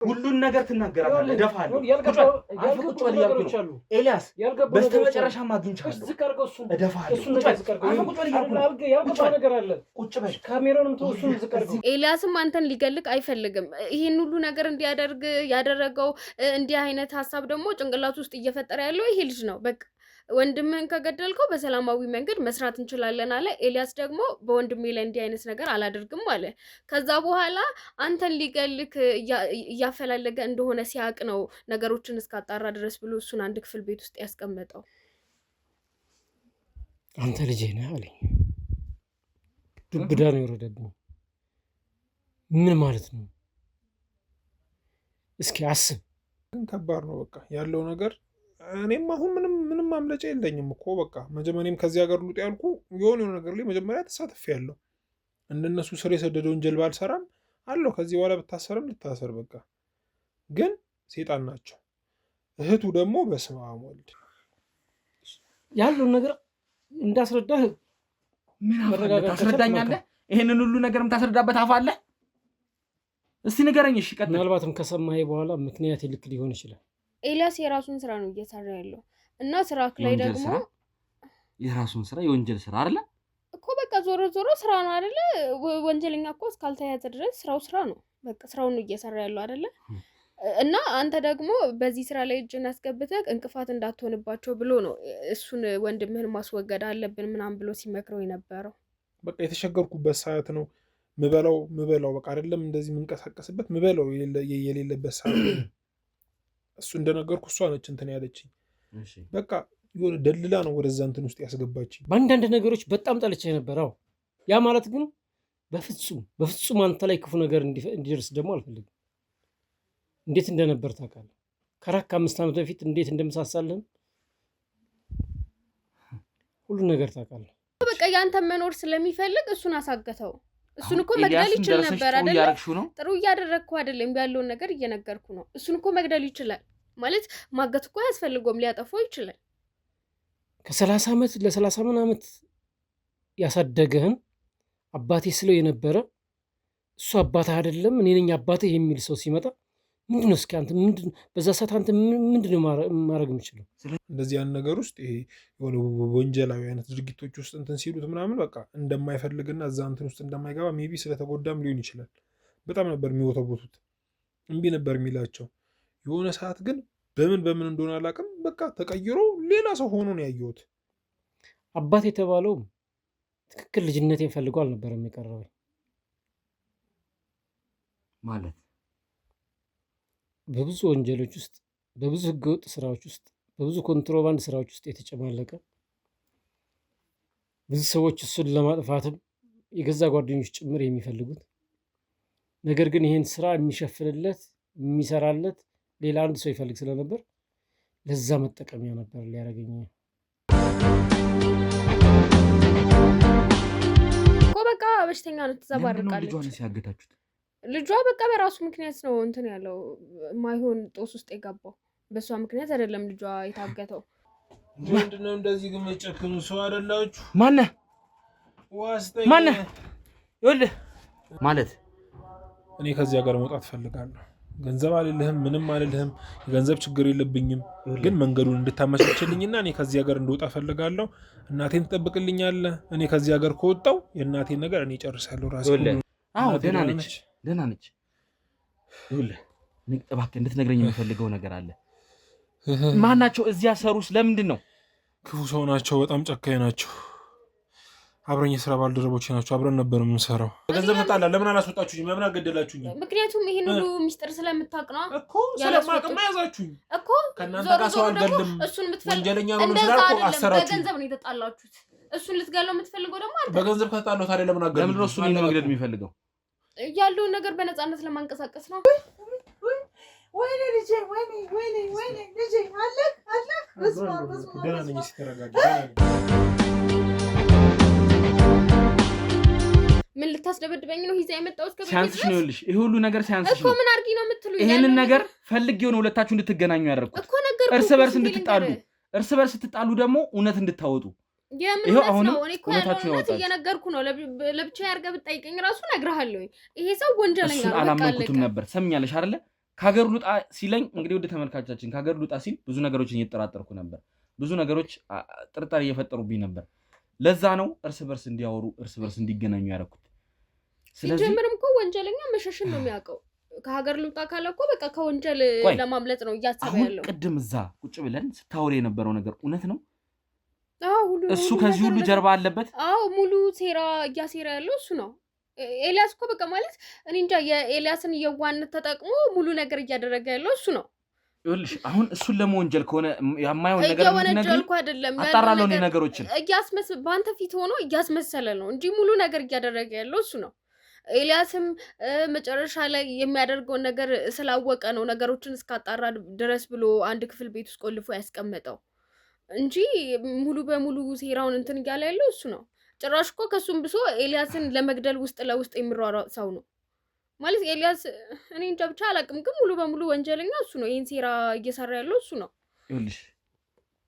ሁሉን ነገር ትናገራለህ እደፋለሁ ቁጭ በል እያልኩ ነው ኤልያስ በስተመጨረሻ ማግኝቻለሁ ኤልያስም አንተን ሊገልቅ አይፈልግም ይሄን ሁሉ ነገር እንዲያደርግ ያደረገው እንዲህ አይነት ሐሳብ ደግሞ ጭንቅላት ውስጥ እየፈጠረ ያለው ይሄ ልጅ ነው በቃ ወንድምህን ከገደልከው በሰላማዊ መንገድ መስራት እንችላለን አለ ኤልያስ ደግሞ በወንድሜ ላይ እንዲህ አይነት ነገር አላደርግም አለ ከዛ በኋላ አንተን ሊገልክ ያፈላለገ እንደሆነ ሲያቅ ነው ነገሮችን እስካጣራ ድረስ ብሎ እሱን አንድ ክፍል ቤት ውስጥ ያስቀመጠው አንተ ልጅ ነህ አለኝ ዱብዳ ነው የወረደብኝ ምን ማለት ነው እስኪ አስብ ከባድ ነው በቃ ያለው ነገር እኔም አሁን ምንም ማምለጫ የለኝም እኮ በቃ መጀመሪያም ከዚህ ሀገር ልውጥ ያልኩ የሆነ ነገር ላይ መጀመሪያ ተሳትፌያለሁ እንደነሱ ስር የሰደደውን ጀልባ አልሰራም አለው ከዚህ በኋላ ብታሰርም ልታሰር በቃ ግን ሴጣን ናቸው እህቱ ደግሞ በስመ አብ ወልድ ያለውን ነገር እንዳስረዳህ ምን ታስረዳኛለህ ይሄንን ሁሉ ነገር የምታስረዳበት አፍ አለ እስቲ ንገረኝ እሺ ቀጥል ምናልባትም ከሰማኸኝ በኋላ ምክንያት ልክ ሊሆን ይችላል ኤልያስ የራሱን ስራ ነው እየሰራ ያለው እና ስራክ ላይ ደግሞ የራሱን ስራ የወንጀል ስራ አይደለ እኮ በቃ ዞሮ ስራ ነው አይደለ ወንጀለኛ እኮ እስካልተያዘ ድረስ ስራ ነው በቃ ስራውን ነው እየሰራ ያለው አይደለ እና አንተ ደግሞ በዚህ ስራ ላይ እጅን አስገብተህ እንቅፋት እንዳትሆንባቸው ብሎ ነው እሱን ወንድምህን ማስወገድ አለብን ምናምን ብሎ ሲመክረው የነበረው በቃ የተሸገርኩበት ሰዓት ነው ምበላው በቃ አይደለም እንደዚህ መንቀሳቀስበት ምበላው የሌለበት ሰዓት እሱ እንደነገርኩ እሷ ነች እንትን ያለችኝ በቃ የሆነ ደልላ ነው ወደዛ እንትን ውስጥ ያስገባችኝ በአንዳንድ ነገሮች በጣም ጠልቼ ነበረው ያ ማለት ግን በፍጹም አንተ ላይ ክፉ ነገር እንዲደርስ ደግሞ አልፈልግም እንዴት እንደነበር ታውቃለህ ከራክ 5 ዓመት በፊት እንዴት እንደምሳሳልህም ሁሉ ነገር ታውቃለህ በቃ ያንተ መኖር ስለሚፈልግ እሱን አሳገተው እሱን እኮ መግደል ይችላል ነበር አይደል ጥሩ ያደረግኩ አይደለም ያለው ነገር እየነገርኩ ነው እሱን እኮ መግደል ይችላል ማለት ማገት እኮ ያስፈልገውም ሊያጠፋው ይችላል ከ30 ዓመት ለ30 ዓመት ያሳደገህን አባቴ ስለው የነበረ እሱ አባቴ አይደለም እኔ ነኝ አባቴ የሚል ሰው ሲመጣ ምንድነው እስኪ አንተ ምንድነው በዛ ሰዓት አንተ ምንድነው ማድረግ የምችለው እንደዚህ ያን ነገር ውስጥ ይሄ የሆነ ወንጀላዊ አይነት ድርጊቶች ውስጥ እንትን ሲሉት ምናምን በቃ እንደማይፈልግና እዛ እንትን ውስጥ እንደማይገባ ሜቢ ስለተጎዳም ሊሆን ይችላል በጣም ነበር የሚወተውቱት እምቢ ነበር የሚላቸው የሆነ ሰዓት ግን በምን እንደሆነ አላውቅም በቃ ተቀይሮ ሌላ ሰው ሆኖ ነው ያየሁት አባቴ የተባለው ትክክል ልጅነቴን ፈልጎ አልነበረም የቀረበኝ ማለት በብዙ ወንጀሎች ውስጥ በብዙ ህገወጥ ስራዎች ውስጥ በብዙ ኮንትሮባንድ ስራዎች ውስጥ የተጨማለቀ ብዙ ሰዎች እሱን ለማጥፋትም የገዛ ጓደኞች ጭምር የሚፈልጉት ነገር ግን ይሄን ስራ የሚሸፍንለት የሚሰራለት ሌላ አንድ ሰው ይፈልግ ስለነበር ለዛ መጠቀሚያ ነበር ሊያረጋኝ በቃ በሽተኛ ነው ተዘባርቃለች ልጇን ሲያገታችሁት ልጇ በቃ በራሱ ምክንያት ነው እንትን ያለው ማይሆን ጦስ ውስጥ የገባው በሷ ምክንያት አይደለም ልጇ የታገተው ምንድነው እንደዚህ ግን መጨከኑ ሰው አይደላችሁ ማነህ ይኸውልህ ማለት እኔ ከዚህ ሀገር መውጣት ፈልጋለሁ ገንዘብ አልልህም ምንም አልልህም የገንዘብ ችግር የለብኝም ግን መንገዱን እንድታመቻችልኝና እኔ ከዚህ ሀገር እንደወጣ ፈልጋለሁ እናቴን ትጠብቅልኛለህ እኔ ከዚህ ሀገር ከወጣው የእናቴን ነገር እኔ ጨርሳለሁ ራሴ አዎ ደህና ነች ይኸውልህ እባክህ እንድትነግረኝ የምፈልገው ነገር አለ ማናቸው እዚያ ሰሩስ ለምንድን ነው ክፉ ሰው ናቸው በጣም ጨካኝ ናቸው አብረኝ የሥራ ባልደረቦቼ ናቸው አብረን ነበር የምንሰራው በገንዘብ ተጣላ ለምን አላስወጣችሁኝ ለምን አገደላችሁኝ ምክንያቱም ይሄን ሁሉ ሚስጥር ስለምታውቅ ነው እኮ ስለማውቅማ ያዛችሁኝ እኮ ከእናንተ ጋር ሰው አልገልም እሱን የምትፈልገው ወንጀለኛ ነው ስላልኩ አሰራችሁ በገንዘብ ነው የተጣላችሁት እሱን ልትገለው የምትፈልገው ደግሞ አንተ በገንዘብ ከተጣለው ታዲያ ለምን አገደላችሁ ለምን ነው እሱን መግደል የሚፈልገው ያለውን ነገር በነፃነት ለማንቀሳቀስ ነው ወይኔ ልጄ ወይኔ ልጄ አለክ በስማ ደህና ነኝ ሲተረጋጋ ምን ልታስደበድበኝ ነው ሂዛ የመጣው እስከ ሲያንስሽ ነው ይልሽ ይሄ ሁሉ ነገር ሲያንስሽ እኮ ምን አርጊ ነው የምትሉኝ ይሄንን ነገር ፈልጌው ነው ሁለታችሁ እንድትገናኙ ያደረኩት እኮ ነገርኩ እርስ በርስ ስትጣሉ ደግሞ እውነት እንድታወጡ ይሄው አሁን እውነታችሁ እየነገርኩ ነው ለብቻ ያርገ ብትጠይቀኝ ራሱ ነግርሃለሁ ይሄ ሰው ወንጀለኛ ነው አላመንኩትም ነበር ሰምኛለሽ አይደለ ከሀገር ልውጣ ሲለኝ እንግዲህ ወደ ተመልካቾቻችን ከሀገር ልውጣ ሲል ብዙ ነገሮችን እየተጠራጠርኩ ነበር። ብዙ ነገሮች ጥርጣሬ እየፈጠሩብኝ ነበር። ለዛ ነው እርስ በርስ እንዲያወሩ እርስ በርስ እንዲገናኙ ያደረኩት። ስለዚህ ጀምርም እኮ ወንጀለኛ መሸሽን ነው የሚያውቀው። ከሀገር ልውጣ ካለ እኮ በቃ ከወንጀል ለማምለጥ ነው እያሰበ ያለው። ቅድም እዛ ቁጭ ብለን ስታወሪ የነበረው ነገር እውነት ነው? እሱ ከዚህ ሁሉ ጀርባ አለበት? አዎ ሙሉ ሴራ እያሴራ ያለው እሱ ነው። ኤልያስ እኮ በቃ ማለት እኔ እንጃ የኤልያስን የዋነት ተጠቅሞ ሙሉ ነገር እያደረገ ያለው እሱ ነው። ይኸውልሽ አሁን እሱን ለመወንጀል ከሆነ የማይሆን ነገር እየወነጀልኩ አይደለም አጣራለሁ እኔ ነገሮችን በአንተ ፊት ሆኖ እያስመሰለ ነው እንጂ ሙሉ ነገር እያደረገ ያለው እሱ ነው። ኤልያስም መጨረሻ ላይ የሚያደርገውን ነገር ስላወቀ ነው ነገሮችን እስካጣራ ድረስ ብሎ አንድ ክፍል ቤት ውስጥ ቆልፎ ያስቀመጠው እንጂ ሙሉ በሙሉ ሴራውን እንትን እያለ ያለው እሱ ነው። ጭራሽ እኮ ከሱም ብሶ ኤልያስን ለመግደል ውስጥ ለውስጥ የሚሯሯጥ ሰው ነው ማለት ኤልያስ። እኔ እንጃ ብቻ አላውቅም፣ ግን ሙሉ በሙሉ ወንጀለኛ እሱ ነው። ይሄን ሴራ እየሰራ ያለው እሱ ነው። ይኸውልሽ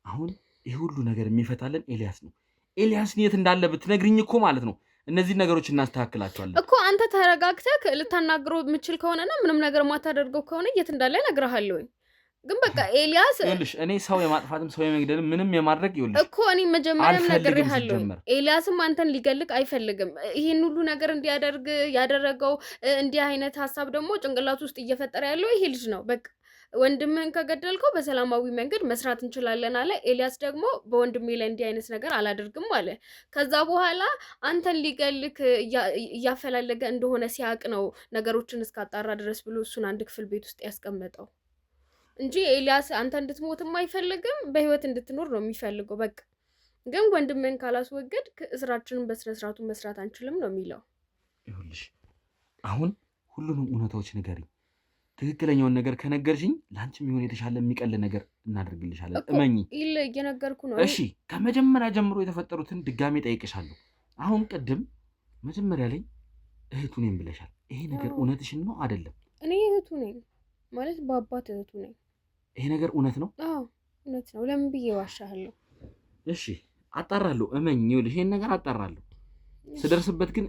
አሁን ይሄ ሁሉ ነገር የሚፈታልን ኤልያስ ነው። ኤልያስን የት እንዳለ ብትነግሪኝ እኮ ማለት ነው እነዚህ ነገሮች እናስተካክላቸዋለን እኮ። አንተ ተረጋግተህ ልታናግረው የምችል ከሆነና ምንም ነገር ማታደርገው ከሆነ የት እንዳለ እነግርሃለሁ። ግን በቃ ኤልያስ ይኸውልሽ እኔ ሰው የማጥፋትም ሰው የመግደልም ምንም የማድረግ ይኸውልሽ እኮ እኔ መጀመሪያም ነግሬሃለሁ። ኤልያስም አንተን ሊገልቅ አይፈልግም። ይሄን ሁሉ ነገር እንዲያደርግ ያደረገው እንዲህ አይነት ሀሳብ ደግሞ ጭንቅላት ውስጥ እየፈጠረ ያለው ይሄ ልጅ ነው። በቃ ወንድምህን ከገደልከው በሰላማዊ መንገድ መስራት እንችላለን አለ። ኤልያስ ደግሞ በወንድሜ ላይ እንዲህ አይነት ነገር አላደርግም አለ። ከዛ በኋላ አንተን ሊገልክ እያፈላለገ እንደሆነ ሲያቅ ነው ነገሮችን እስካጣራ ድረስ ብሎ እሱን አንድ ክፍል ቤት ውስጥ ያስቀመጠው እንጂ ኤልያስ አንተ እንድትሞትም አይፈልግም፣ በህይወት እንድትኖር ነው የሚፈልገው። በቃ ግን ወንድምህን ካላስወገድ ስራችንን በስነስርዓቱ መስራት አንችልም ነው የሚለው። ይኸውልሽ አሁን ሁሉንም እውነታዎች ንገሪኝ። ትክክለኛውን ነገር ከነገርሽኝ ለአንቺም ይሆን የተሻለ የሚቀል ነገር እናደርግልሻለን። እመኚ። እየነገርኩ ነው። እሺ ከመጀመሪያ ጀምሮ የተፈጠሩትን ድጋሜ ጠይቅሻለሁ። አሁን ቅድም መጀመሪያ ላይ እህቱ ነኝ ብለሻል። ይሄ ነገር እውነትሽን ነው አይደለም? እኔ እህቱ ነኝ ማለት በአባት እህቱ ነኝ። ይሄ ነገር እውነት ነው? አዎ እውነት ነው። ለምን ብዬ ዋሻለሁ? እሺ አጣራለሁ። እመኝ። ይኸውልሽ ይሄን ነገር አጣራለሁ። ስደርስበት ግን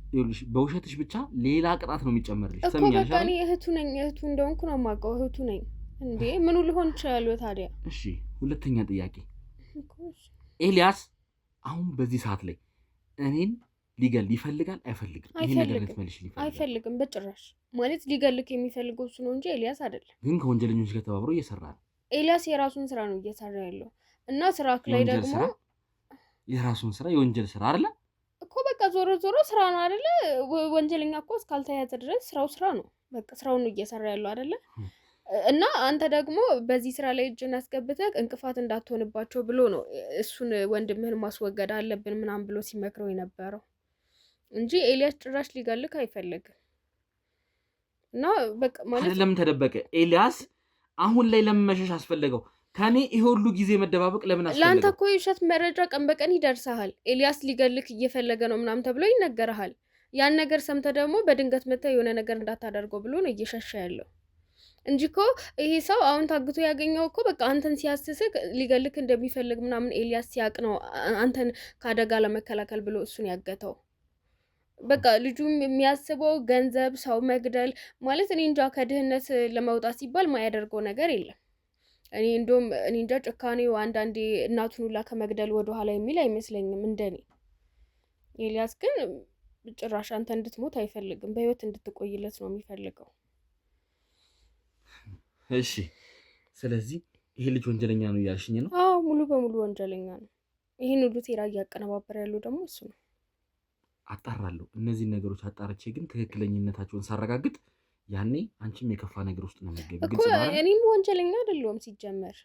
ይኸውልሽ በውሸትሽ ብቻ ሌላ ቅጣት ነው የሚጨመርልሽ። ሰምኛለሽ? በቃ እኔ እህቱ ነኝ። እህቱ እንደሆንኩ ነው የማውቀው። እህቱ ነኝ እንዴ ምኑ ሊሆን ይችላል ታዲያ? እሺ ሁለተኛ ጥያቄ፣ ኤልያስ አሁን በዚህ ሰዓት ላይ እኔን ሊገል ይፈልጋል አይፈልግም? ይሄን ነገር ልትመልሽ ይፈልጋል? አይፈልግም በጭራሽ። ማለት ሊገልክ የሚፈልገው እሱ ነው እንጂ ኤልያስ አይደለም። ግን ከወንጀለኞች ጋር ተባብሮ እየሰራ ነው። ኤልያስ የራሱን ስራ ነው እየሰራ ያለው እና ስራክ ላይ ደግሞ የራሱን ስራ የወንጀል ስራ አይደለ እኮ በቃ ዞሮ ዞሮ ስራ ነው አይደለ? ወንጀለኛ እኮ እስካልተያዘ ድረስ ስራው ስራ ነው። በቃ ስራውን ነው እየሰራ ያለው አይደለ? እና አንተ ደግሞ በዚህ ስራ ላይ እጅን አስገብተህ እንቅፋት እንዳትሆንባቸው ብሎ ነው እሱን ወንድምህን ማስወገድ አለብን ምናምን ብሎ ሲመክረው የነበረው እንጂ ኤልያስ ጭራሽ ሊገልክ አይፈልግም። እና በቃ ማለት ለምን ተደበቀ ኤልያስ? አሁን ላይ ለምን መሸሽ አስፈለገው? ከኔ ይሄ ሁሉ ጊዜ መደባበቅ ለምን አስፈለገው? ለአንተ እኮ የውሸት መረጃ ቀን በቀን ይደርሳል። ኤልያስ ሊገልክ እየፈለገ ነው ምናምን ተብሎ ይነገርሃል። ያን ነገር ሰምተህ ደግሞ በድንገት መተህ የሆነ ነገር እንዳታደርገው ብሎ ነው እየሸሸ ያለው እንጂ እኮ ይሄ ሰው አሁን ታግቶ ያገኘው እኮ በቃ አንተን ሲያስስክ ሊገልክ እንደሚፈልግ ምናምን ኤልያስ ሲያቅ ነው አንተን ከአደጋ ለመከላከል ብሎ እሱን ያገተው። በቃ ልጁም የሚያስበው ገንዘብ፣ ሰው መግደል ማለት እኔ እንጃ ከድህነት ለመውጣት ሲባል ማያደርገው ነገር የለም። እኔ እንደውም እኔ እንጃ ጭካኔው አንዳንዴ እናቱን ሁላ ከመግደል ወደኋላ የሚል አይመስለኝም እንደኔ። ኤልያስ ግን ጭራሽ አንተ እንድትሞት አይፈልግም፣ በህይወት እንድትቆይለት ነው የሚፈልገው። እሺ ስለዚህ ይሄ ልጅ ወንጀለኛ ነው እያልሽኝ ነው? አዎ ሙሉ በሙሉ ወንጀለኛ ነው። ይህን ሁሉ ሴራ እያቀነባበረ ያለው ደግሞ እሱ ነው። አጣራለሁ። እነዚህ ነገሮች አጣርቼ ግን ትክክለኝነታቸውን ሳረጋግጥ ያኔ አንቺም የከፋ ነገር ውስጥ ነው የምትገቢው። ግልጽ ነው። እኔም ወንጀለኛ አይደለሁም ሲጀመር።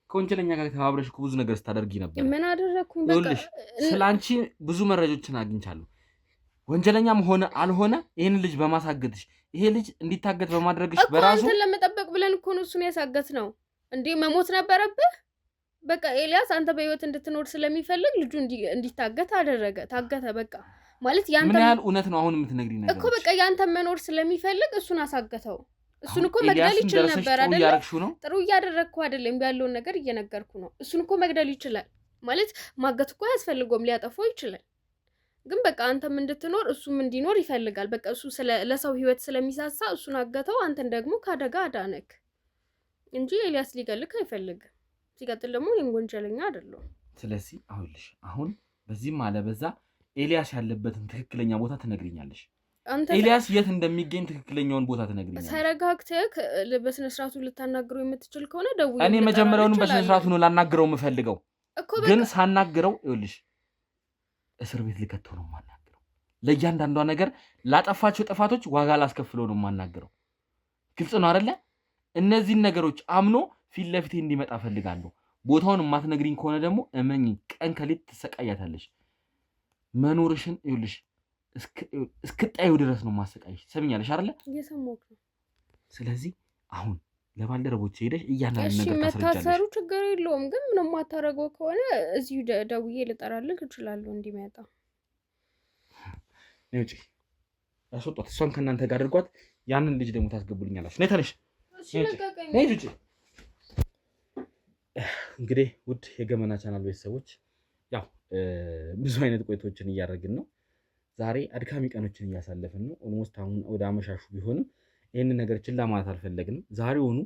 ከወንጀለኛ ጋር ተባብረሽ እኮ ብዙ ነገር ስታደርጊ ነበር። ምን አደረኩኝ? በቃ ስለአንቺ ብዙ መረጃዎችን አግኝቻለሁ። ወንጀለኛም ሆነ አልሆነ ይሄን ልጅ በማሳገትሽ ይሄ ልጅ እንዲታገት በማድረግሽ በራሱ አንተን ለመጠበቅ ብለን እኮ ነው እሱን ያሳገት ነው እንዴ። መሞት ነበረብህ። በቃ ኤልያስ አንተ በህይወት እንድትኖር ስለሚፈልግ ልጁ እንዲታገት አደረገ። ታገተ በቃ ማለት ያንተ ምን ያህል እውነት ነው አሁን የምትነግሪኝ ነገር እኮ በቃ ያንተ መኖር ስለሚፈልግ እሱን አሳገተው። እሱን እኮ መግደል ይችላል ነበር አይደል? ጥሩ እያደረግኩ አይደለም ያለውን ነገር እየነገርኩ ነው። እሱን እኮ መግደል ይችላል ማለት ማገት እኮ ያስፈልገውም ሊያጠፋው ይችላል። ግን በቃ አንተም እንድትኖር እሱም እንዲኖር ይፈልጋል። በቃ እሱ ለሰው ህይወት ስለሚሳሳ እሱን አገተው፣ አንተን ደግሞ ከአደጋ አዳነክ እንጂ ኤልያስ ሊገልክ አይፈልግም። ሲቀጥል ደግሞ እኔም ወንጀለኛ አይደለሁም። ስለዚህ አሁን በዚህም አለ በዛ ኤልያስ ያለበትን ትክክለኛ ቦታ ትነግሪኛለሽ። ኤልያስ የት እንደሚገኝ ትክክለኛውን ቦታ ትነግሪኛለሽ። ተረጋግተህ በስነ ስርዓቱ ልታናግረው የምትችል ከሆነ ደውዬ እኔ መጀመሪያውንም በስነ ስርዓቱ ነው ላናግረው የምፈልገው፣ ግን ሳናግረው ይኸውልሽ እስር ቤት ልከተው ነው የማናግረው። ለእያንዳንዷ ነገር ላጠፋቸው ጥፋቶች ዋጋ ላስከፍለው ነው የማናግረው። ግልጽ ነው አይደለ? እነዚህን ነገሮች አምኖ ፊት ለፊቴ እንዲመጣ ፈልጋለሁ። ቦታውን የማትነግሪኝ ከሆነ ደግሞ እመኝ ቀን ከሌት ትሰቃያታለሽ። መኖርሽን ይኸውልሽ እስክጣዩ ድረስ ነው ማሰቃይሽ። ሰምኛለሽ አይደለ? እየሰማሁህ ነው። ስለዚህ አሁን ለባልደረቦች ሄደሽ እያንዳንዱ ነገር ታስረጃለሽ። መታሰሩ ችግር የለውም፣ ግን ምንም የማታደርገው ከሆነ እዚሁ ደውዬ ልጠራልህ እችላለሁ እንዲመጣ። ነይ ውጪ፣ ያስወጧት። እሷን ከእናንተ ጋር አድርጓት። ያንን ልጅ ደግሞ ታስገቡልኛላችሁ። ነይ ተነሽ፣ ነይ ውጪ። እንግዲህ ውድ የገመና ቻናል ቤተሰቦች ያው ብዙ አይነት ቆይቶችን እያደረግን ነው። ዛሬ አድካሚ ቀኖችን እያሳለፍን ነው። ኦልሞስት አሁን ወደ አመሻሹ ቢሆንም ይህንን ነገር ችላ ማለት አልፈለግንም። ዛሬውኑ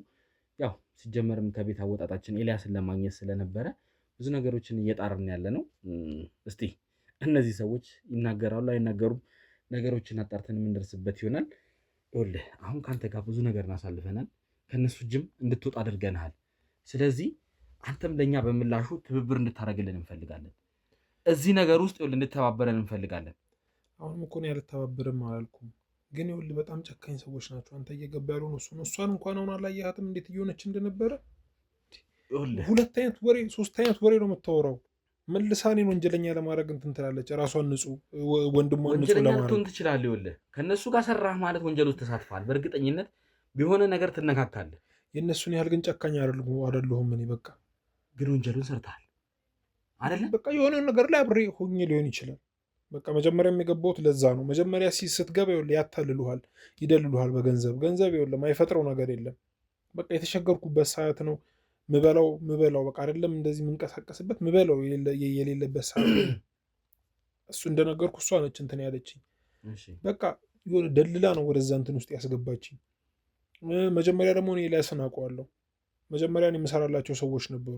ያው ሲጀመርም ከቤት አወጣጣችን ኤልያስን ለማግኘት ስለነበረ ብዙ ነገሮችን እየጣርን ያለ ነው። እስቲ እነዚህ ሰዎች ይናገራሉ አይናገሩም፣ ነገሮችን አጣርተን የምንደርስበት ይሆናል። ይኸውልህ አሁን ከአንተ ጋር ብዙ ነገር እናሳልፈናል። ከእነሱ እጅም እንድትወጣ አድርገናል። ስለዚህ አንተም ለእኛ በምላሹ ትብብር እንድታደርግልን እንፈልጋለን። እዚህ ነገር ውስጥ ይኸውልህ እንድተባበረን እንፈልጋለን። አሁንም እኮ እኔ አልተባበርም አላልኩም፣ ግን ይኸውልህ በጣም ጨካኝ ሰዎች ናቸው። አንተ እየገባ ያልሆነ እሱ ነው። እሷን እንኳን አሁን አላየሃትም እንዴት እየሆነች እንደነበረ? ሁለት አይነት ወሬ ሶስት አይነት ወሬ ነው የምታወራው። መልሳ እኔን ወንጀለኛ ለማድረግ እንትን ትላለች። ራሷን ንጹህ ወንድሟን ንጹህ ለማድረግ ልትሆን ትችላለህ። ይኸውልህ ከእነሱ ጋር ሰራህ ማለት ወንጀል ውስጥ ተሳትፈሃል። በእርግጠኝነት ቢሆነ ነገር ትነካካለህ። የእነሱን ያህል ግን ጨካኝ አይደለሁም እኔ። በቃ ግን ወንጀሉን ሰርተሃል አይደለ? በቃ የሆነ ነገር ላይ አብሬ ሆኜ ሊሆን ይችላል። በቃ መጀመሪያም የገባሁት ለዛ ነው። መጀመሪያ ስትገባ ይኸውልህ ያታልሉሃል፣ ይደልሉሃል በገንዘብ ይኸውልህ የማይፈጥረው ነገር የለም። በቃ የተቸገርኩበት ሰዓት ነው ምበላው በቃ አይደለም እንደዚህ የምንቀሳቀስበት ምበላው የሌለበት ሰዓት ነው። እሱ እንደነገርኩ እሷ ነች እንትን ያለችኝ። በቃ የሆነ ደልላ ነው ወደዛ እንትን ውስጥ ያስገባችኝ። መጀመሪያ ደግሞ እኔ ኤልያስን አውቀዋለሁ። መጀመሪያ እኔ የምሰራላቸው ሰዎች ነበሩ።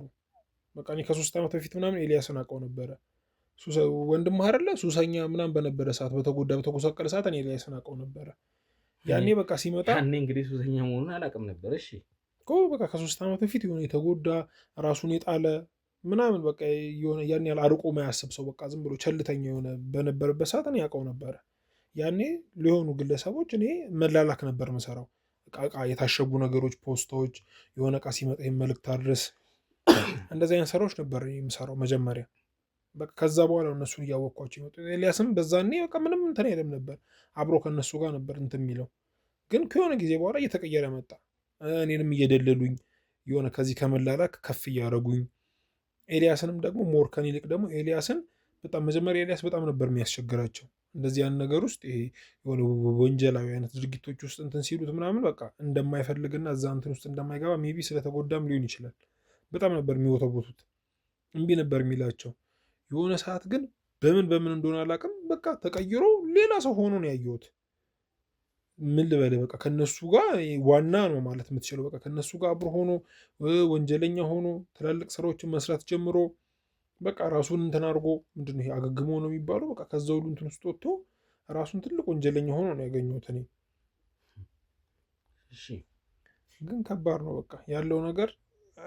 በቃ እኔ ከ3 ዓመት በፊት ምናምን ኤልያስን አውቀው ነበረ። ወንድም አይደለ ሱሰኛ ምናምን በነበረ ሰዓት በተጎሳቀለ ሰዓት እኔ ኤልያስን አውቀው ነበረ። ያኔ በቃ ሲመጣ ያኔ እንግዲህ ሱሰኛ መሆኑን አላውቅም ነበር። እሺ በቃ ከ3 ዓመት በፊት የሆነ የተጎዳ ራሱን የጣለ ምናምን በቃ የሆነ ያን ያህል አርቆ ማያስብ ሰው በቃ ዝም ብሎ ቸልተኛ የሆነ በነበረበት ሰዓት እኔ ያውቀው ነበረ። ያኔ ሊሆኑ ግለሰቦች እኔ መላላክ ነበር መሰራው። እቃ የታሸጉ ነገሮች፣ ፖስታዎች፣ የሆነ እቃ ሲመጣ መልእክት አድረስ፣ እንደዚህ አይነት ስራዎች ነበር የምሰራው መጀመሪያ። በቃ ከዛ በኋላ እነሱን እያወቅኳቸው ይመጡ። ኤልያስም በዛኔ በቃ ምንም እንትን አይልም ነበር፣ አብሮ ከእነሱ ጋር ነበር እንትን የሚለው። ግን ከሆነ ጊዜ በኋላ እየተቀየረ መጣ። እኔንም እየደለሉኝ የሆነ ከዚህ ከመላላክ ከፍ እያደረጉኝ፣ ኤልያስንም ደግሞ ሞር ከኔ ይልቅ ደግሞ ኤልያስን በጣም መጀመሪያ ኤልያስ በጣም ነበር የሚያስቸግራቸው እንደዚህ ያን ነገር ውስጥ ይሄ የሆነ ወንጀላዊ አይነት ድርጊቶች ውስጥ እንትን ሲሉት ምናምን በቃ እንደማይፈልግና እዛ እንትን ውስጥ እንደማይገባ ሜቢ ስለተጎዳም ሊሆን ይችላል። በጣም ነበር የሚወተቦቱት፣ እምቢ ነበር የሚላቸው። የሆነ ሰዓት ግን በምን እንደሆነ አላውቅም፣ በቃ ተቀይሮ ሌላ ሰው ሆኖ ነው ያየሁት። ምን ልበልህ በቃ ከነሱ ጋር ዋና ነው ማለት የምትችለው። በቃ ከነሱ ጋር አብሮ ሆኖ ወንጀለኛ ሆኖ ትላልቅ ስራዎችን መስራት ጀምሮ በቃ ራሱን እንትን አድርጎ ምንድን ነው አገግሞ ነው የሚባለው። በቃ ከዛ ሁሉ እንትን ውስጥ ወጥቶ ራሱን ትልቅ ወንጀለኛ ሆኖ ነው ያገኘሁት እኔ። ግን ከባድ ነው በቃ ያለው ነገር።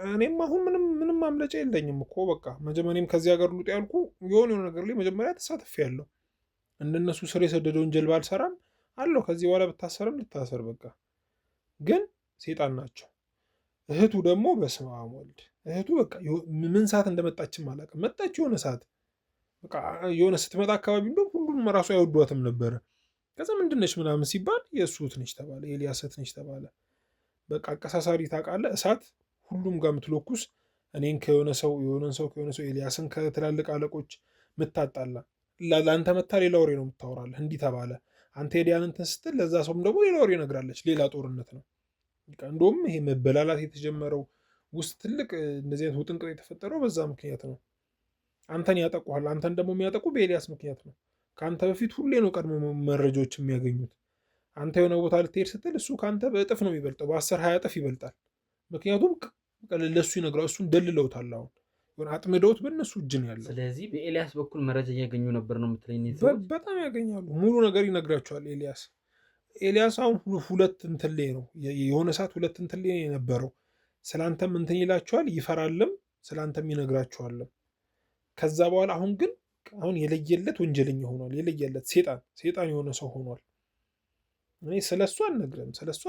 እኔም አሁን ምንም ማምለጫ የለኝም እኮ በቃ መጀመሪያም ከዚህ ሀገር ልውጥ ያልኩ የሆነ ነገር ላይ መጀመሪያ ተሳትፌ ያለው እንደነሱ ስር የሰደደ ወንጀል ባልሰራም አለው። ከዚህ በኋላ ብታሰርም ልታሰር በቃ። ግን ሴጣን ናቸው። እህቱ ደግሞ በስመ አብ ወልድ እህቱ በቃ ምን ሰዓት እንደመጣችም አላውቅም። መጣች የሆነ ሰዓት በቃ የሆነ ስትመጣ አካባቢ እንደውም ሁሉም ራሱ አይወዷትም ነበረ። ከዛ ምንድነች ምናምን ሲባል የእሱ እህት ነች ተባለ፣ የኤልያስ እህት ነች ተባለ። በቃ አቀሳሳሪ ታውቃለህ፣ እሳት ሁሉም ጋር የምትለኩስ እኔን ከሆነ ሰው የሆነን ሰው ከሆነ ሰው ኤልያስን ከትላልቅ አለቆች ምታጣላ ለአንተ መታ ሌላ ወሬ ነው የምታወራለህ። እንዲህ ተባለ አንተ ሄዲያን እንትን ስትል ለዛ ሰውም ደግሞ ሌላ ወሬ ነግራለች። ሌላ ጦርነት ነው። እንደውም ይሄ መበላላት የተጀመረው ውስጥ ትልቅ እንደዚህ አይነት ውጥንቅጥ የተፈጠረው በዛ ምክንያት ነው። አንተን ያጠቁሃል። አንተን ደግሞ የሚያጠቁ በኤልያስ ምክንያት ነው። ከአንተ በፊት ሁሌ ነው ቀድሞ መረጃዎች የሚያገኙት። አንተ የሆነ ቦታ ልትሄድ ስትል እሱ ከአንተ በእጥፍ ነው የሚበልጠው፣ በ10-20 እጥፍ ይበልጣል። ምክንያቱም ለእሱ ይነግረዋል። እሱን ደልለውታል። አሁን አጥምደውት በእነሱ እጅ ነው ያለው። ስለዚህ በኤልያስ በኩል መረጃ እያገኙ ነበር ነው የምትለኝ? በጣም ያገኛሉ። ሙሉ ነገር ይነግራቸዋል ኤልያስ አሁን ሁለት እንትን ላይ ነው የሆነ ሰዓት ሁለት እንትን ላይ የነበረው። ስላንተም እንትን ይላቸዋል፣ ይፈራልም፣ ስላንተም ይነግራቸዋልም። ከዛ በኋላ አሁን የለየለት ወንጀለኛ ሆኗል። የለየለት ሴጣን የሆነ ሰው ሆኗል። እኔ ስለሱ አልነግርም። ስለሱ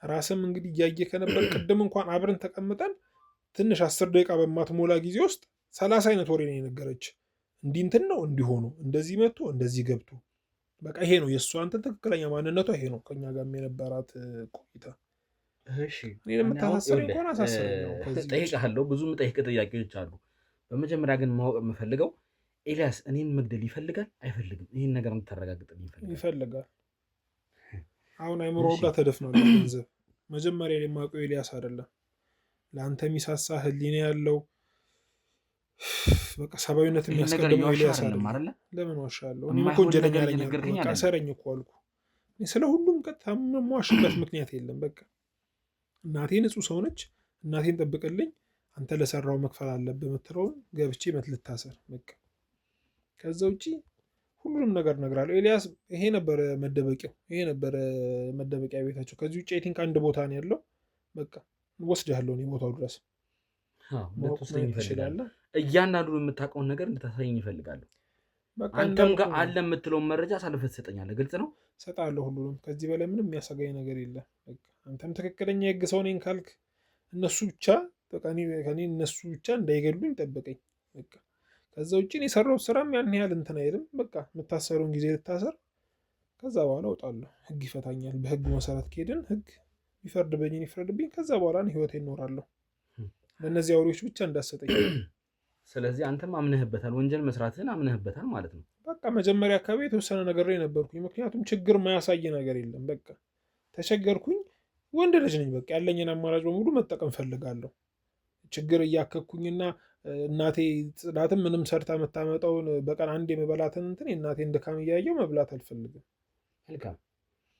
ራስም እንግዲህ እያየ ከነበር ቅድም እንኳን አብረን ተቀምጠን ትንሽ 10 ደቂቃ በማትሞላ ጊዜ ውስጥ 30 አይነት ወሬ ነው የነገረች። እንዲህ እንትን ነው እንዲሆኑ እንደዚህ መጥቶ እንደዚህ ገብቶ በቃ ይሄ ነው የእሷ እንትን ትክክለኛ ማንነቷ ይሄ ነው። ከኛ ጋር የነበራት ቆይታ እኔ የምታሳስረኝ እንኳን አሳስረኝ ነው። ጠይቃለሁ። ብዙ የምጠይቅ ጥያቄዎች አሉ። በመጀመሪያ ግን ማወቅ የምፈልገው ኤልያስ እኔን መግደል ይፈልጋል አይፈልግም? ይህን ነገር እንድታረጋግጥልኝ ይፈልጋል። አሁን አይምሮ ሁላ ተደፍኗል ገንዘብ። መጀመሪያ የማውቀው ኤልያስ አይደለም። ለአንተ የሚሳሳ ህሊና ያለው በቃ ሰብአዊነት የሚያስቀድመው ኤልያስ አይደለም። ለምን ዋሻለሁ? እኔ እኮ ወንጀለኛ ነኝ። በቃ ሰረኝ እኮ አልኩ። ስለ ሁሉም ቀጥታ የምዋሽበት ምክንያት የለም። በቃ እናቴ ንጹህ ሰው ነች። እናቴን ጠብቅልኝ፣ አንተ ለሰራው መክፈል አለብህ የምትለውን ገብቼ ልታሰር በቃ። ከዛ ውጭ ሁሉንም ነገር እነግራለሁ። ኤልያስ ይሄ ነበረ መደበቂያው፣ ይሄ ነበረ መደበቂያ ቤታቸው። ከዚህ ውጭ አይ ቲንክ አንድ ቦታ ነው ያለው። በቃ ወስድሃለሁ እኔ ቦታው ድረስ ትችላለህ። እያንዳንዱ የምታውቀውን ነገር እንድታሳየኝ ይፈልጋለሁ። አንተም ጋር አለ የምትለውን መረጃ አሳልፈህ ትሰጠኛለህ። ግልጽ ነው። እሰጥሃለሁ ሁሉንም። ከዚህ በላይ ምንም የሚያሰጋኝ ነገር የለም። አንተም ትክክለኛ የህግ ሰው ነኝ ካልክ እነሱ ብቻ እንዳይገሉኝ ጠብቀኝ። በቃ ከዛ ውጭ የሰራሁት ስራም ያን ያህል እንትን አይልም። በቃ የምታሰረውን ጊዜ ልታሰር፣ ከዛ በኋላ እወጣለሁ። ህግ ይፈታኛል። በህግ መሰረት ከሄድን ህግ ይፈርድብኝን ይፍረድብኝ። ከዛ በኋላ ህይወቴ እኖራለሁ። ለእነዚህ አውሬዎች ብቻ እንዳሰጠኝ። ስለዚህ አንተም አምነህበታል፣ ወንጀል መስራትህን አምነህበታል ማለት ነው። በቃ መጀመሪያ አካባቢ የተወሰነ ነገር ላይ ነበርኩኝ። ምክንያቱም ችግር ማያሳይ ነገር የለም። በቃ ተቸገርኩኝ። ወንድ ልጅ ነኝ። በቃ ያለኝን አማራጭ በሙሉ መጠቀም ፈልጋለሁ። ችግር እያከኩኝና እናቴ ጽዳትም ምንም ሰርታ የምታመጣውን በቀን አንድ የመበላትን እንትን የእናቴን ድካም እያየው መብላት አልፈልግም። መልካም።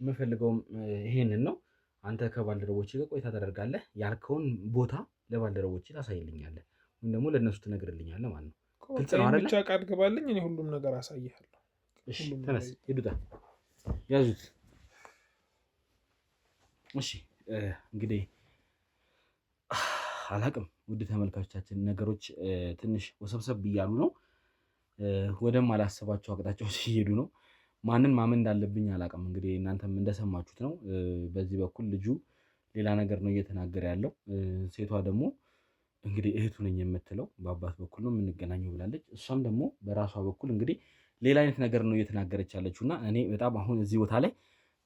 የምፈልገውም ይሄንን ነው። አንተ ከባልደረቦች ጋር ቆይታ ታደርጋለህ። ያልከውን ቦታ ለባልደረቦች ታሳይልኛለህ ወይም ደግሞ ለእነሱ ትነግርልኛለህ ማለት ነው። ግልጽ ነው አይደል? ብቻ ቃል ግባልኝ፣ እኔ ሁሉም ነገር አሳይሃለሁ። እሺ፣ ተነስ፣ ሂዱታ፣ ያዙት። እሺ፣ እንግዲህ አላቅም። ውድ ተመልካቾቻችን ነገሮች ትንሽ ወሰብሰብ እያሉ ነው። ወደም አላሰባቸው አቅጣጫዎች እየሄዱ ነው። ማንን ማመን እንዳለብኝ አላቅም። እንግዲህ እናንተም እንደሰማችሁት ነው። በዚህ በኩል ልጁ ሌላ ነገር ነው እየተናገረ ያለው። ሴቷ ደግሞ እንግዲህ እህቱ ነኝ የምትለው በአባት በኩል ነው የምንገናኘው ብላለች። እሷም ደግሞ በራሷ በኩል እንግዲህ ሌላ አይነት ነገር ነው እየተናገረች ያለችው እና እኔ በጣም አሁን እዚህ ቦታ ላይ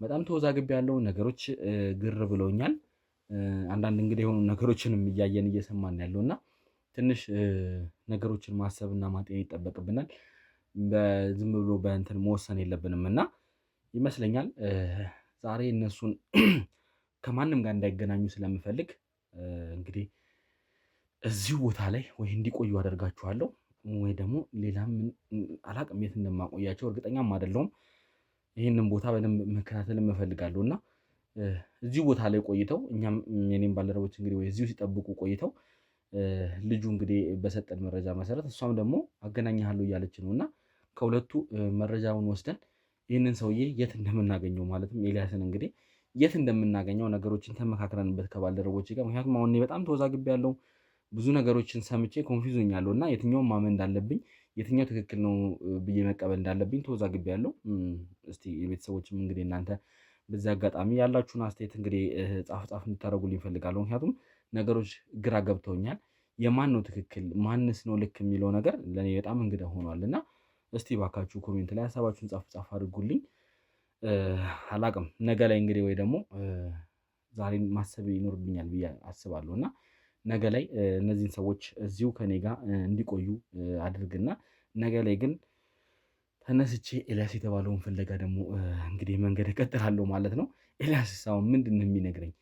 በጣም ተወዛግቤ ያለው ነገሮች ግር ብለውኛል። አንዳንድ እንግዲህ የሆኑ ነገሮችንም እያየን እየሰማን ያለው እና ትንሽ ነገሮችን ማሰብና ማጤን ይጠበቅብናል። ዝም ብሎ በእንትን መወሰን የለብንም እና ይመስለኛል ዛሬ እነሱን ከማንም ጋር እንዳይገናኙ ስለምፈልግ እንግዲህ እዚሁ ቦታ ላይ ወይ እንዲቆዩ አደርጋችኋለሁ ወይ ደግሞ ሌላም አላቅም የት እንደማቆያቸው እርግጠኛም አይደለሁም። ይህንን ቦታ በደንብ መከታተል እፈልጋለሁ እና እዚሁ ቦታ ላይ ቆይተው እኛም የኔም ባልደረቦች እንግዲህ ወይ እዚሁ ሲጠብቁ ቆይተው ልጁ እንግዲህ በሰጠን መረጃ መሰረት እሷም ደግሞ አገናኝሃለሁ እያለች ነው እና ከሁለቱ መረጃውን ወስደን ይህንን ሰውዬ የት እንደምናገኘው ማለትም ኤልያስን እንግዲህ የት እንደምናገኘው ነገሮችን ተመካክረንበት ከባልደረቦች ጋር ምክንያቱም አሁን በጣም ተወዛግቤ ያለው ብዙ ነገሮችን ሰምቼ ኮንፊውዝ ሆኛለሁ እና የትኛውን ማመን እንዳለብኝ የትኛው ትክክል ነው ብዬ መቀበል እንዳለብኝ ተወዛግቤ ያለው። እስቲ የቤተሰቦችም እንግዲህ እናንተ በዚህ አጋጣሚ ያላችሁን አስተያየት እንግዲህ ጻፍ እንድታደርጉልኝ እፈልጋለሁ። ምክንያቱም ነገሮች ግራ ገብተውኛል። የማን ነው ትክክል ማንስ ነው ልክ የሚለው ነገር ለእኔ በጣም እንግዳ ሆኗል እና እስቲ ባካችሁ ኮሜንት ላይ ሀሳባችሁን ጻፍ አድርጉልኝ። አላቅም ነገ ላይ እንግዲህ ወይ ደግሞ ዛሬን ማሰብ ይኖርብኛል ብዬ አስባለሁ እና ነገ ላይ እነዚህን ሰዎች እዚሁ ከኔ ጋር እንዲቆዩ አድርግና ነገ ላይ ግን ተነስቼ ኤልያስ የተባለውን ፍለጋ ደግሞ እንግዲህ መንገድ እቀጥላለሁ ማለት ነው። ኤልያስ አሁን ምንድን ነው የሚነግረኝ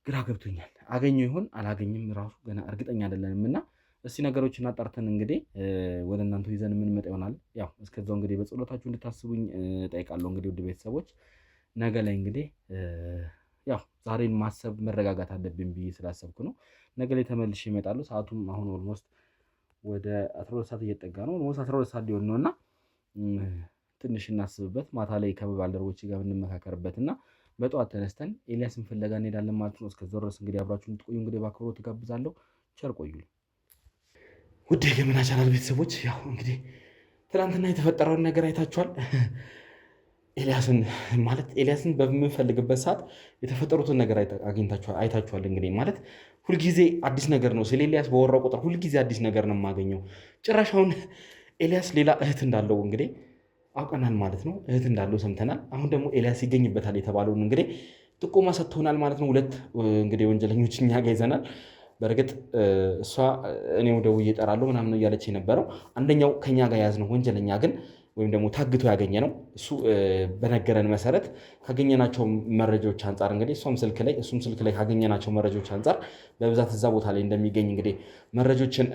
ግራ ገብቶኛል። አገኘው ይሆን አላገኝም ራሱ ገና እርግጠኛ አይደለንም እና እስቲ ነገሮችን አጣርተን እንግዲህ ወደ እናንተ ይዘን የምንመጣ ይሆናል። ያው እስከዛው እንግዲህ በጸሎታችሁ እንድታስቡኝ ጠይቃለሁ። እንግዲህ ውድ ቤተሰቦች ነገ ላይ እንግዲህ ያው ዛሬን ማሰብ መረጋጋት አለብኝ ብዬ ስላሰብኩ ነው። ነገ ላይ ተመልሼ እመጣለሁ። ሰዓቱም አሁን ኦልሞስት ወደ 12 ሰዓት እየጠጋ ነው። ኦልሞስት 12 ሰዓት ሊሆን ነውና ትንሽ እናስብበት። ማታ ላይ ከባልደረቦቼ ጋር እንመካከርበትና በጠዋት ተነስተን ኤልያስን ፍለጋ እንሄዳለን ማለት ነው። እስከዛው ድረስ እንግዲህ አብራችሁ እንድትቆዩ እንግዲህ በአክብሮት እጋብዛለሁ። ቸር ቆዩልኝ። ውድ የገመና ቻናል ቤተሰቦች ያው እንግዲህ ትናንትና የተፈጠረውን ነገር አይታችኋል። ኤልያስን በምንፈልግበት ሰዓት የተፈጠሩትን ነገር አይታችኋል። እንግዲህ ማለት ሁልጊዜ አዲስ ነገር ነው። ስለ ኤልያስ በወራው ቁጥር ሁልጊዜ አዲስ ነገር ነው የማገኘው። ጭራሽ አሁን ኤልያስ ሌላ እህት እንዳለው እንግዲህ አውቀናል ማለት ነው። እህት እንዳለው ሰምተናል። አሁን ደግሞ ኤልያስ ይገኝበታል የተባለውን እንግዲህ ጥቆማ ሰጥቶናል ማለት ነው። ሁለት እንግዲህ ወንጀለኞች እኛ ጋር ይዘናል። በእርግጥ እሷ እኔው ደውዬ እጠራለሁ ምናምን እያለች የነበረው አንደኛው ከኛ ጋር ያዝነው ወንጀለኛ ግን ወይም ደግሞ ታግቶ ያገኘ ነው። እሱ በነገረን መሰረት ካገኘናቸው መረጃዎች አንጻር እንግዲህ እሱም ስልክ ላይ ካገኘናቸው መረጃዎች አንጻር በብዛት እዛ ቦታ ላይ እንደሚገኝ እንግዲህ መረጃዎችን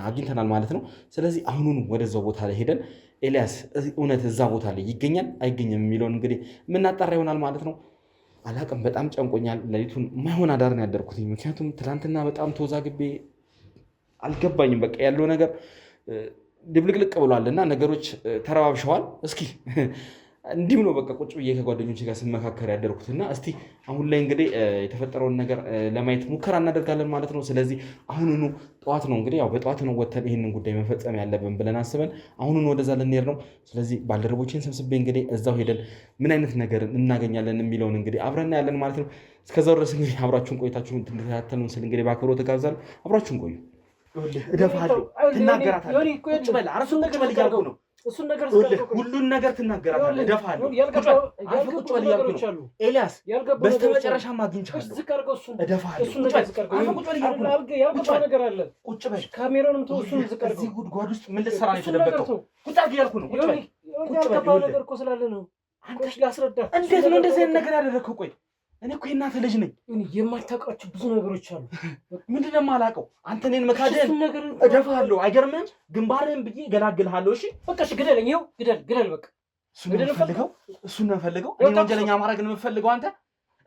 አግኝተናል ማለት ነው። ስለዚህ አሁኑን ወደዛው ቦታ ላይ ሄደን ኤልያስ እውነት እዛ ቦታ ላይ ይገኛል አይገኝም የሚለውን እንግዲህ የምናጣራ ይሆናል ማለት ነው። አላቅም፣ በጣም ጨንቆኛል። ሌሊቱን ማይሆን አዳርን ያደርኩት ምክንያቱም ትናንትና በጣም ተወዛግቤ አልገባኝም። በቃ ያለው ነገር ድብልቅልቅ ብሏልና ነገሮች ተረባብሸዋል። እስኪ እንዲሁ ነው በቃ ቁጭ ብዬ ከጓደኞች ጋር ስመካከር ያደርኩትና እስቲ አሁን ላይ እንግዲህ የተፈጠረውን ነገር ለማየት ሙከራ እናደርጋለን ማለት ነው። ስለዚህ አሁኑኑ ጠዋት ነው እንግዲህ ያው በጠዋት ነው ወተን ይህንን ጉዳይ መፈጸም ያለብን ብለን አስበን አሁኑኑ ወደዛ ልንሄድ ነው። ስለዚህ ባልደረቦችን ሰብስቤ እንግዲህ እዛው ሄደን ምን አይነት ነገር እናገኛለን የሚለውን እንግዲህ አብረና ያለን ማለት ነው። እስከዛው ድረስ እንግዲህ አብራችሁን ቆይታችሁን እንድትከታተሉን ስል እንግዲህ በአክብሮት እጋብዛለሁ። አብራችሁን ቆዩ። እደፋለሁ፣ ትናገራታለህ። ቁጭ በል አረሱን ነገር በል እያልኩ ነው። ሁሉን ነገር ትናገራታለህ። እደፋለሁ። ቁጭ በል እያልኩ ነው። ኤልያስ በስተመጨረሻም አግኝቻለሁ። እደፋለሁ። ቁጭ በል እያልኩ ነው። ቁጭ በል ካሜራውንም ተው። እሱን እዚህ ጉድጓድ ውስጥ ምን ልትሰራ ነው የተደበቀው? ቁጭ አድርግ እያልኩ ነው። ቁጭ በል። ነገር እኮ ስላለ ነው። እንዴት ነው እንደዚህ አይነት ነገር ያደረግከው? ቆይ እኔ እኮ የእናትህ ልጅ ነኝ። የማታውቃቸው ብዙ ነገሮች አሉ። ምንድን ነው የማላውቀው? አንተ እኔን መካደን እደፋለሁ። አይገርምህም? ግንባርህን ብዬ እገላግልሃለሁ። እሺ በቃ እሺ፣ ግደለኝ። ይኸው ግደል። በቃ እሱን ነው የምፈልገው። እኔን ወንጀለኛ ማድረግ ነው የምፈልገው። አንተ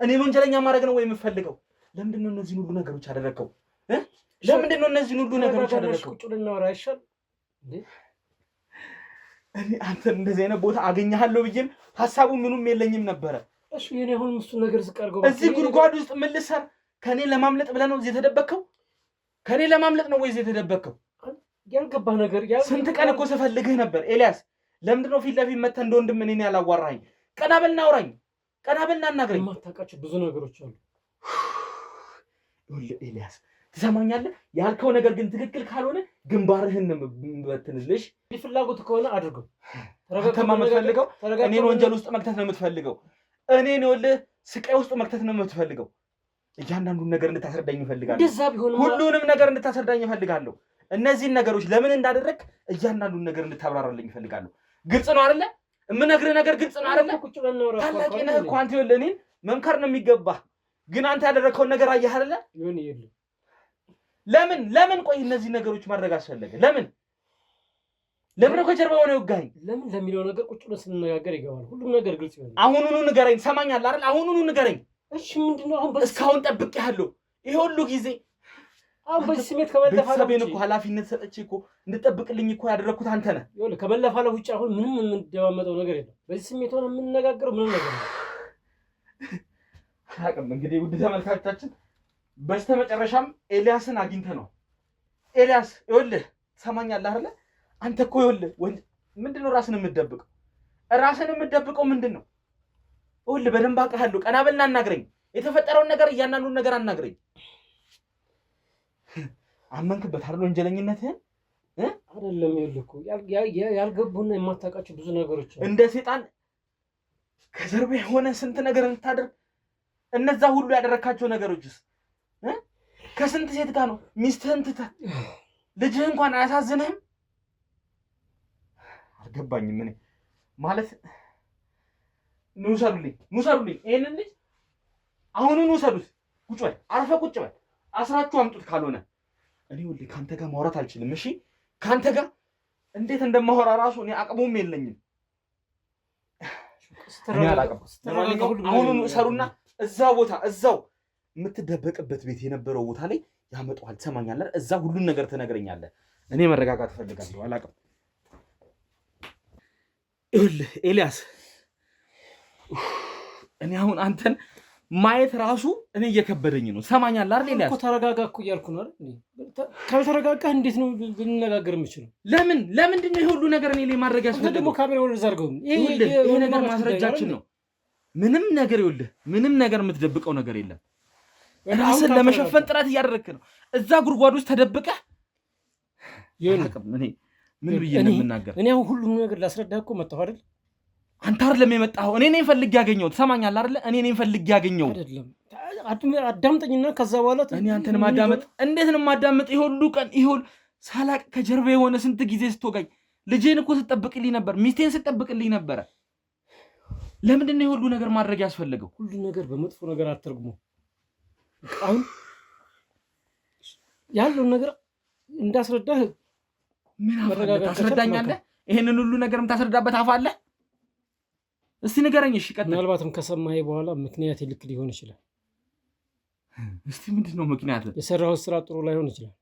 እኔን ወንጀለኛ ማድረግ ነው ወይ የምፈልገው? ለምንድን ነው እነዚህን ሁሉ ነገሮች ያደረግከው? ለምንድን ነው እነዚህን ሁሉ ነገሮች ያደረግከው? ቁጭ ልናወራ አይሻልም? እኔ አንተን እንደዚህ አይነት ቦታ አገኘሃለሁ ብዬም ሀሳቡ ምኑም የለኝም ነበረ። እሺ የኔ አሁን እሱን ነገር ዝቃርገው እዚህ ጉድጓድ ውስጥ ምን ልሰር? ከኔ ለማምለጥ ብለህ ነው እዚህ የተደበቅከው? ከኔ ለማምለጥ ነው ወይ እዚህ የተደበቅከው? ያልገባህ ነገር ስንት ቀን እኮ ስፈልግህ ነበር ኤልያስ። ለምንድን ነው ፊት ለፊት መተህ እንደ ወንድም እኔን ያላዋራኸኝ? ቀና በልና አውራኝ፣ ቀና በልና አናግረኝ። የማታውቃቸው ብዙ ነገሮች አሉ። ኤልያስ ትሰማኛለህ? ያልከው ነገር ግን ትክክል ካልሆነ ግንባርህን በትንልሽ። ፍላጎት ከሆነ አድርገው። አንተማ የምትፈልገው እኔን ወንጀል ውስጥ መክተት ነው የምትፈልገው። እኔን ይኸውልህ ስቃይ ውስጥ መክተት ነው የምትፈልገው። እያንዳንዱን ነገር እንድታስረዳኝ እፈልጋለሁ። እንደዛ ቢሆን ሁሉንም ነገር እንድታስረዳኝ እፈልጋለሁ። እነዚህን ነገሮች ለምን እንዳደረግ እያንዳንዱን ነገር እንድታብራራልኝ እፈልጋለሁ። ግልጽ ነው አይደለ? የምነግርህ ነገር ግልጽ ነው አይደለ? ታላቅ ነህ እኮ አንተ። ይኸውልህ እኔን መምከር ነው የሚገባህ፣ ግን አንተ ያደረግከውን ነገር አየህ አይደለ? ለምን ቆይ እነዚህ ነገሮች ማድረግ አስፈለገ? ለምን ከጀርባ ሆነ ይወጋኝ? ለምን ለሚለው ነገር ቁጭ ብለን ስንነጋገር ይገባል። ሁሉም ነገር ግልጽ ይሆናል። አሁኑኑ ንገረኝ። ሰማኛለህ አይደል? አሁኑኑ ንገረኝ። እሺ ምንድነው አሁን? እስካሁን ጠብቄሃለሁ ይሄ ሁሉ ጊዜ። አሁን በዚህ ስሜት ከመለፋለፍ ቤተሰቤን እኮ ኃላፊነት ሰጥቼ እኮ እንድጠብቅልኝ እኮ ያደረኩት አንተ ነህ። ይኸውልህ ከመለፋለፍ ውጭ አሁን ምንም የምንደማመጠው ነገር የለም። በዚህ ስሜት ሆነ የምንነጋገረው ምንም ነገር ነው። አቅም እንግዲህ ውድ ተመልካቾቻችን በስተመጨረሻም ኤልያስን አግኝተነው። ኤልያስ ይኸውልህ ሰማኛለህ አይደል? አንተ እኮ ይኸውልህ ምንድነው ራስን የምትደብቀው? ምንድን ነው? ይኸውልህ በደንብ አውቃለሁ። ቀና በልና አናግረኝ። የተፈጠረውን ነገር እያንዳንዱን ነገር አናግረኝ። አመንክበት አይደል ወንጀለኝነትህን? አይደለም ይኸውልህ እኮ ያልገቡና የማታውቃቸው ብዙ ነገሮች አሉ። እንደ ሴጣን ከጀርባ የሆነ ስንት ነገር እንታደርግ። እነዛ ሁሉ ያደረካቸው ነገሮችስ ከስንት ሴት ጋር ነው? ሚስትህን ትተህ ልጅህ እንኳን አያሳዝንህም? አልገባኝም። እኔ ማለት ንውሰዱልኝ። ይሄንን ልጅ አሁኑን ውሰዱት። ቁጭ በል፣ አርፈህ ቁጭ በል። አስራችሁ አምጡት። ካልሆነ እኔ ሁሌ ካንተ ጋር ማውራት አልችልም። እሺ ካንተ ጋር እንዴት እንደማወራ ራሱ እኔ አቅሙም የለኝም። እኔ አላቅም። አሁኑኑ እሰሩና እዛው የምትደበቅበት ቤት የነበረው ቦታ ላይ ያመጣዋል። ትሰማኛለህ? እዛ ሁሉን ነገር ትነግረኛለህ። እኔ መረጋጋት እፈልጋለሁ። አላቅም። ይኸውልህ ኤልያስ፣ እኔ አሁን አንተን ማየት ራሱ እኔ እየከበደኝ ነው። ትሰማኛለህ አይደል ኤልያስ? እኮ ተረጋጋ እኮ እያልኩ ነው አይደል? ካልተረጋጋህ እንዴት ነው ልንነጋገር የምችለው? ለምንድን ነው ይሄ ሁሉ ነገር እኔ ላይ ማድረግ ያስፈልጋል? ደግሞ ካሜራ ወደ ዘርገው ይሄ ነገር ማስረጃችን ነው። ምንም ነገር ይኸውልህ፣ ምንም ነገር የምትደብቀው ነገር የለም። ራስን ለመሸፈን ጥረት እያደረግክ ነው። እዛ ጉድጓድ ውስጥ ተደብቀህ ምን ብዬ ነው የምናገር? እኔ አሁን ሁሉም ነገር ላስረዳህ እኮ መጣሁ አይደል? አንተ አይደለም የመጣኸው፣ እኔ ነኝ ፈልጌ ያገኘሁት። ትሰማኛለህ አይደለ? እኔ ነኝ ፈልጌ ያገኘሁት። አይደለም አዳምጠኝና ከዛ በኋላ እኔ አንተን ማዳመጥ እንዴት ነው ማዳመጥ? ይሄ ሁሉ ቀን ይሄ ሁሉ ሳላቅ ከጀርባ የሆነ ስንት ጊዜ ስትወጋኝ፣ ልጄን እኮ ስትጠብቅልኝ ነበር፣ ሚስቴን ስትጠብቅልኝ ነበረ። ለምንድን ነው ይሄ ሁሉ ነገር ማድረግ ያስፈልገው? ሁሉ ነገር በመጥፎ ነገር አትርጉሙ። አሁን ያለውን ነገር እንዳስረዳህ ምን ታስረዳኛለህ? ይሄንን ሁሉ ነገር የምታስረዳበት አፍ አለ? እስቲ ንገረኝ። እሺ ቀጥል። ምናልባትም ከሰማኸኝ በኋላ ምክንያት ልክ ሊሆን ይችላል። እስቲ ምንድን ነው ምክንያት? የሰራሁት ስራ ጥሩ ላይሆን ይችላል።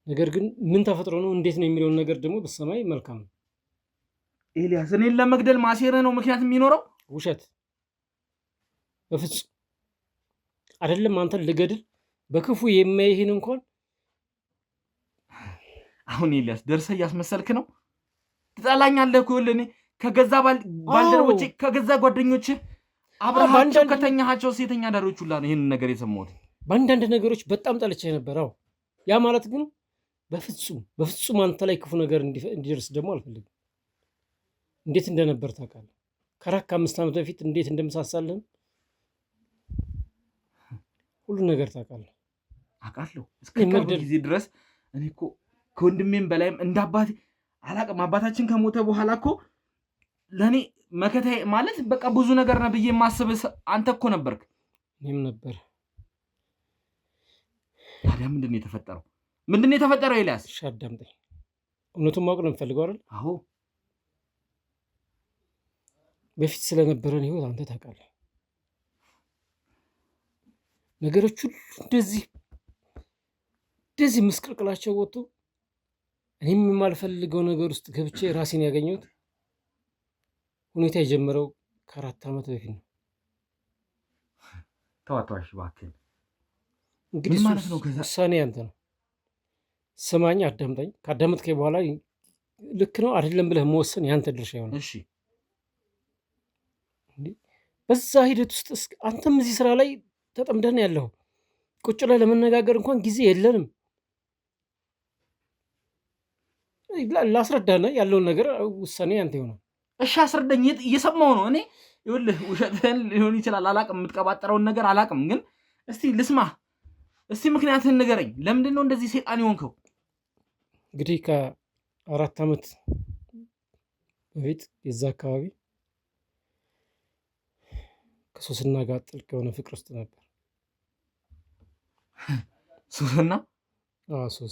ነገር ግን ምን ተፈጥሮ ነው እንዴት ነው የሚለውን ነገር ደግሞ ብትሰማኝ መልካም ነው። ኤልያስ፣ እኔን ለመግደል ማሴርህ ነው ምክንያት የሚኖረው? ውሸት በፍጹም አይደለም። አንተን ልገድል በክፉ የማይህን እንኳን አሁን ኤልያስ ደርሰህ እያስመሰልክ ነው። ትጠላኛለህ እኮ እኔ ከገዛ ባልደረቦቼ ከገዛ ጓደኞቼ አብረሃቸው ከተኛሃቸው ሴተኛ ዳሪዎች ሁላ ነው ይህንን ነገር የሰማሁት። በአንዳንድ ነገሮች በጣም ጠልቼ ነበር። ያ ማለት ግን በፍጹም አንተ ላይ ክፉ ነገር እንዲደርስ ደግሞ አልፈልግም። እንዴት እንደነበር ታውቃለህ። ከ4-5 ዓመት በፊት እንዴት እንደምሳሳልህም ሁሉ ነገር ታውቃለህ። አውቃለሁ። እስከ ቅርብ ጊዜ ድረስ እኔ እኮ ከወንድሜም በላይም እንደ አባቴ አላቅም። አባታችን ከሞተ በኋላ እኮ ለእኔ መከታዬ ማለት በቃ ብዙ ነገር ነው ብዬ የማስብ አንተ እኮ ነበርክ። እኔም ነበር። ታዲያ ምንድን ነው የተፈጠረው? ምንድን ነው የተፈጠረው ኤልያስ? እሺ አዳምጠኝ። እውነቱን ማወቅ ነው የምፈልገው አይደል? አዎ። በፊት ስለነበረን ህይወት አንተ ታውቃለህ። ነገሮች ሁሉ እንደዚህ ምስቅልቅላቸው ወጥቶ እኔም የማልፈልገው ነገር ውስጥ ገብቼ ራሴን ያገኘሁት ሁኔታ የጀመረው ከ4 ዓመት በፊት ነው። ተዋታሽ እባክህ። እንግዲህ ማለት ነው ውሳኔ አንተ ነው። ስማኝ፣ አዳምጠኝ። ካዳመጥከኝ በኋላ ልክ ነው አይደለም ብለህ መወሰን ያንተ ድርሻ ይሆናል። እሺ። በዛ ሂደት ውስጥ አንተም እዚህ ስራ ላይ ተጠምደን ያለው ቁጭ ላይ ለመነጋገር እንኳን ጊዜ የለንም። ላስረዳና ያለውን ነገር ውሳኔ አንተ ይሆናል። እሺ አስረዳኝ። እየሰማሁ ነው እኔ። ይኸውልህ ውሸትህን ሊሆን ይችላል አላቅም፣ የምትቀባጠረውን ነገር አላቅም፣ ግን እስቲ ልስማህ። እስቲ ምክንያትህን ንገረኝ። ለምንድን ነው እንደዚህ ሴጣን የሆንከው? እንግዲህ ከ4 ዓመት በፊት የዛ አካባቢ ከሶስና ጋር ጥልቅ የሆነ ፍቅር ውስጥ ነበር።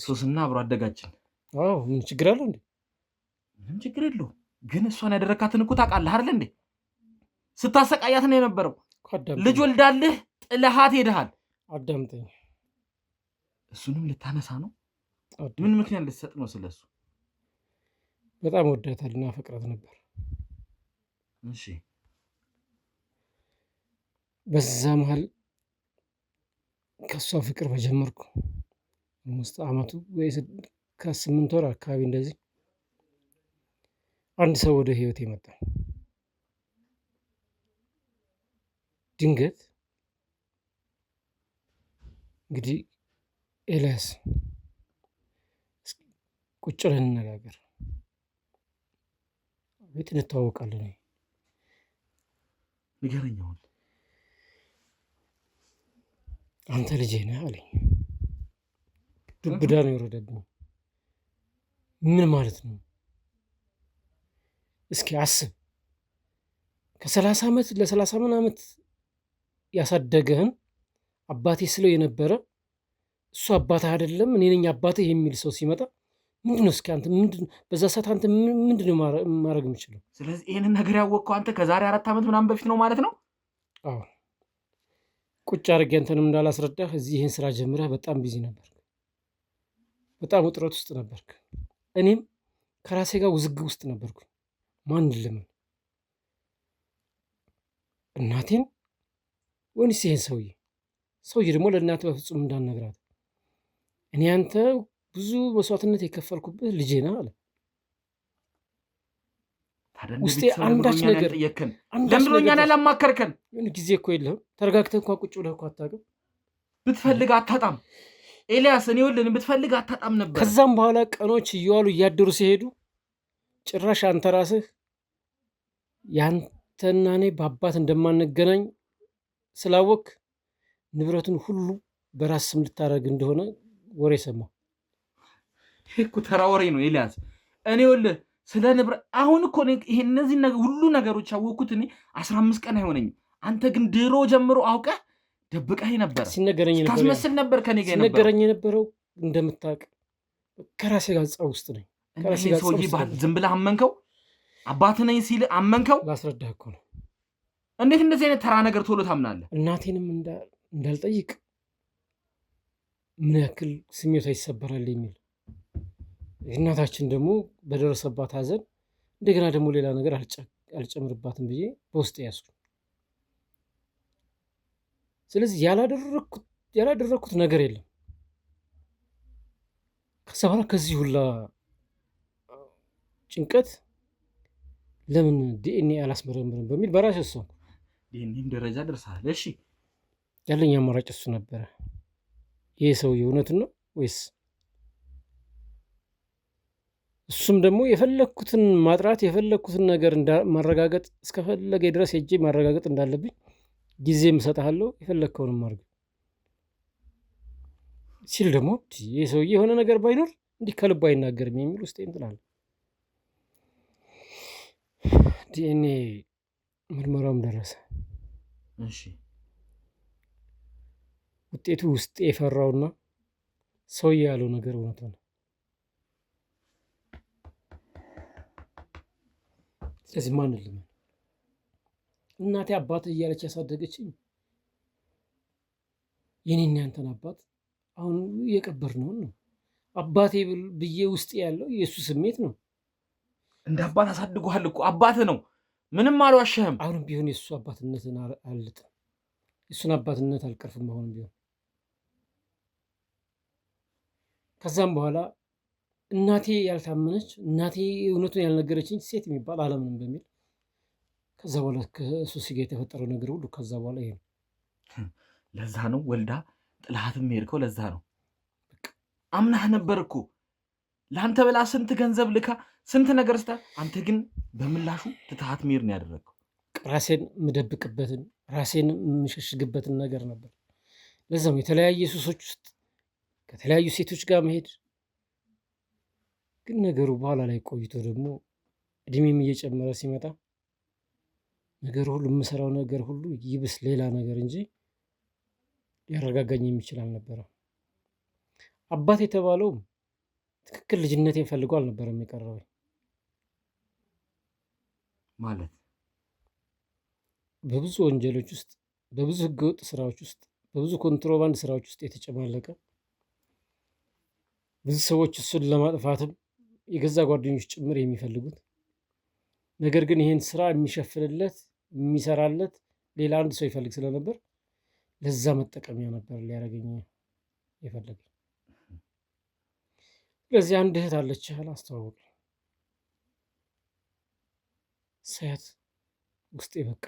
ሶስና አብሮ አደጋችን። ምን ችግር አለው እንዴ? ምንም ችግር የለውም። ግን እሷን ያደረካትን እኮ ታውቃለህ አይደል እንዴ? ስታሰቃያት ነው የነበረው። ልጅ ወልዳልህ ጥለሃት ሄደሃል። አዳምጠኝ። እሱንም ልታነሳ ነው? ምን ምክንያት ልትሰጥ ነው? ስለሱ በጣም ወዳታልና ፈቅራት ነበር። እሺ። በዛ መሀል ከእሷ ፍቅር በጀመርኩ ውስጥ አመቱ ወይ ከ8 ወር አካባቢ እንደዚህ አንድ ሰው ወደ ህይወት የመጣ ድንገት። እንግዲህ ኤልያስ ቁጭ ብለን እንነጋገር። ቤት እንተዋወቃለን። ንገረኝ አሁን። አንተ ልጄ ነህ አለኝ። ዱብዳ ነው የወረደብኝ። ምን ማለት ነው? እስኪ አስብ። ከ30 ዓመት ለ30 ዓመት ያሳደገህን አባቴ ስለው የነበረ እሱ አባትህ አይደለም እኔ ነኝ አባትህ የሚል ሰው ሲመጣ ምንድነው እስኪ አንተ በዛ ሰዓት አንተ ምንድነው ማድረግ የምችለው? ስለዚህ ይህንን ነገር ያወቅከው አንተ ከዛሬ 4 ዓመት ምናምን በፊት ነው ማለት ነው? አዎ ቁጭ አድርጌ አንተንም እንዳላስረዳህ እዚህ ይህን ስራ ጀምረህ በጣም ቢዚ ነበርክ፣ በጣም ውጥረት ውስጥ ነበርክ። እኔም ከራሴ ጋር ውዝግብ ውስጥ ነበርኩ። ማን ልምን እናቴን ወይንስ ይህን ሰውዬ ደግሞ ለእናት በፍጹም እንዳልነግራት እኔ አንተ ብዙ መስዋዕትነት የከፈልኩብህ ልጄ ነህ አለ። ውስጤ አንዳች ነገር ለምንድነው ያላማከርከን? ጊዜ እኮ የለህም። ተረጋግተህ እንኳን ቁጭ ብለህ እኮ አታውቅም። ብትፈልግ አታጣም ኤልያስ፣ እኔ ወልን ብትፈልግ አታጣም ነበር። ከዛም በኋላ ቀኖች እየዋሉ እያደሩ ሲሄዱ ጭራሽ አንተ ራስህ ያንተና እኔ በአባት እንደማንገናኝ ስላወቅ ንብረቱን ሁሉ በራስ ስም ልታደርግ እንደሆነ ወሬ ሰማሁ። ይሄ እኮ ተራ ወሬ ነው ኤልያስ። እኔ ወልህ ስለ ንብረት አሁን እኮ ይሄ እነዚህ ሁሉ ነገሮች ያወቅኩት እኔ 15 ቀን አይሆነኝም። አንተ ግን ድሮ ጀምሮ አውቀህ ደብቀህ ነበር፣ ታስመስል ነበር ከኔ ጋር ነበር ሲነገረኝ የነበረው። እንደምታውቅ ከራሴ ጋር ጸብ ውስጥ ነኝ። ከራሴ ጋር ሰውዬ ዝም ብለህ አመንከው? አባትህ ነኝ ሲል አመንከው? ላስረዳህ እኮ ነው። እንዴት እንደዚህ አይነት ተራ ነገር ቶሎ ታምናለህ? እናቴንም እንዳልጠይቅ ምን ያክል ስሜቷ ይሰበራል የሚል እናታችን ደግሞ በደረሰባት ሐዘን እንደገና ደግሞ ሌላ ነገር አልጨምርባትም ብዬ በውስጥ ያዝኩ። ስለዚህ ያላደረግኩት ነገር የለም። ከዛ በኋላ ከዚህ ሁላ ጭንቀት ለምን ዲኤንኤ አላስመረምርም በሚል በራሴ ወሰንኩ። ዲኤንኤም ደረጃ ደርሰሃል? እሺ ያለኝ አማራጭ እሱ ነበረ። ይሄ ሰውዬ እውነቱን ነው ወይስ? እሱም ደግሞ የፈለግኩትን ማጥራት የፈለግኩትን ነገር ማረጋገጥ እስከፈለገ ድረስ ሄጄ ማረጋገጥ እንዳለብኝ ጊዜም እሰጥሃለሁ የፈለግከውንም አድርግ ሲል ደግሞ ይህ ሰውዬ የሆነ ነገር ባይኖር እንዲህ ከልቡ አይናገርም የሚል ውስጥ እንትናል። ዲኤንኤ ምርመራውም ደረሰ። እሺ ውጤቱ ውስጥ የፈራውና ሰውዬ ያለው ነገር እውነት ሆነ። ስለዚህ ማን ልመን? እናቴ አባት እያለች ያሳደገችኝ የኔና ያንተን አባት አሁን የቀበርነውን ነው። አባቴ ብዬ ውስጥ ያለው የእሱ ስሜት ነው። እንደ አባት አሳድጎሃል እኮ አባትህ ነው። ምንም አልዋሸህም። አሁንም ቢሆን የእሱ አባትነትን አልጥም፣ የእሱን አባትነት አልቀርፍም። አሁንም ቢሆን ከዛም በኋላ እናቴ ያልታመነች እናቴ እውነቱን ያልነገረችኝ ሴት የሚባል አለምንም በሚል ከዛ በኋላ ከሱሲ ጋር የተፈጠረው ነገር ሁሉ ከዛ በኋላ ይሄ ነው። ለዛ ነው ወልዳ ጥላሃትም ሄድከው። ለዛ ነው አምናህ ነበር እኮ ለአንተ ብላ ስንት ገንዘብ ልካ ስንት ነገር ስታ፣ አንተ ግን በምላሹ ትተሃት መሄድ ነው ያደረግከው። ራሴን የምደብቅበትን ራሴን የምሸሽግበትን ነገር ነበር። ለዛም የተለያየ ሱሶች ውስጥ ከተለያዩ ሴቶች ጋር መሄድ። ግን ነገሩ በኋላ ላይ ቆይቶ ደግሞ እድሜም እየጨመረ ሲመጣ ነገር ሁሉ የምሰራው ነገር ሁሉ ይብስ ሌላ ነገር እንጂ ሊያረጋጋኝ የሚችል አልነበረም። አባት የተባለውም ትክክል ልጅነቴን ፈልጎ አልነበረም የቀረበኝ። ማለት በብዙ ወንጀሎች ውስጥ፣ በብዙ ህገወጥ ስራዎች ውስጥ፣ በብዙ ኮንትሮባንድ ስራዎች ውስጥ የተጨማለቀ ብዙ ሰዎች እሱን ለማጥፋትም የገዛ ጓደኞች ጭምር የሚፈልጉት ነገር ግን ይህን ስራ የሚሸፍንለት የሚሰራለት ሌላ አንድ ሰው ይፈልግ ስለነበር ለዛ መጠቀሚያ ነበር ሊያደርገኝ የፈለገኝ። ስለዚህ አንድ እህት አለች አስተዋወቀ ሳያት ውስጤ በቃ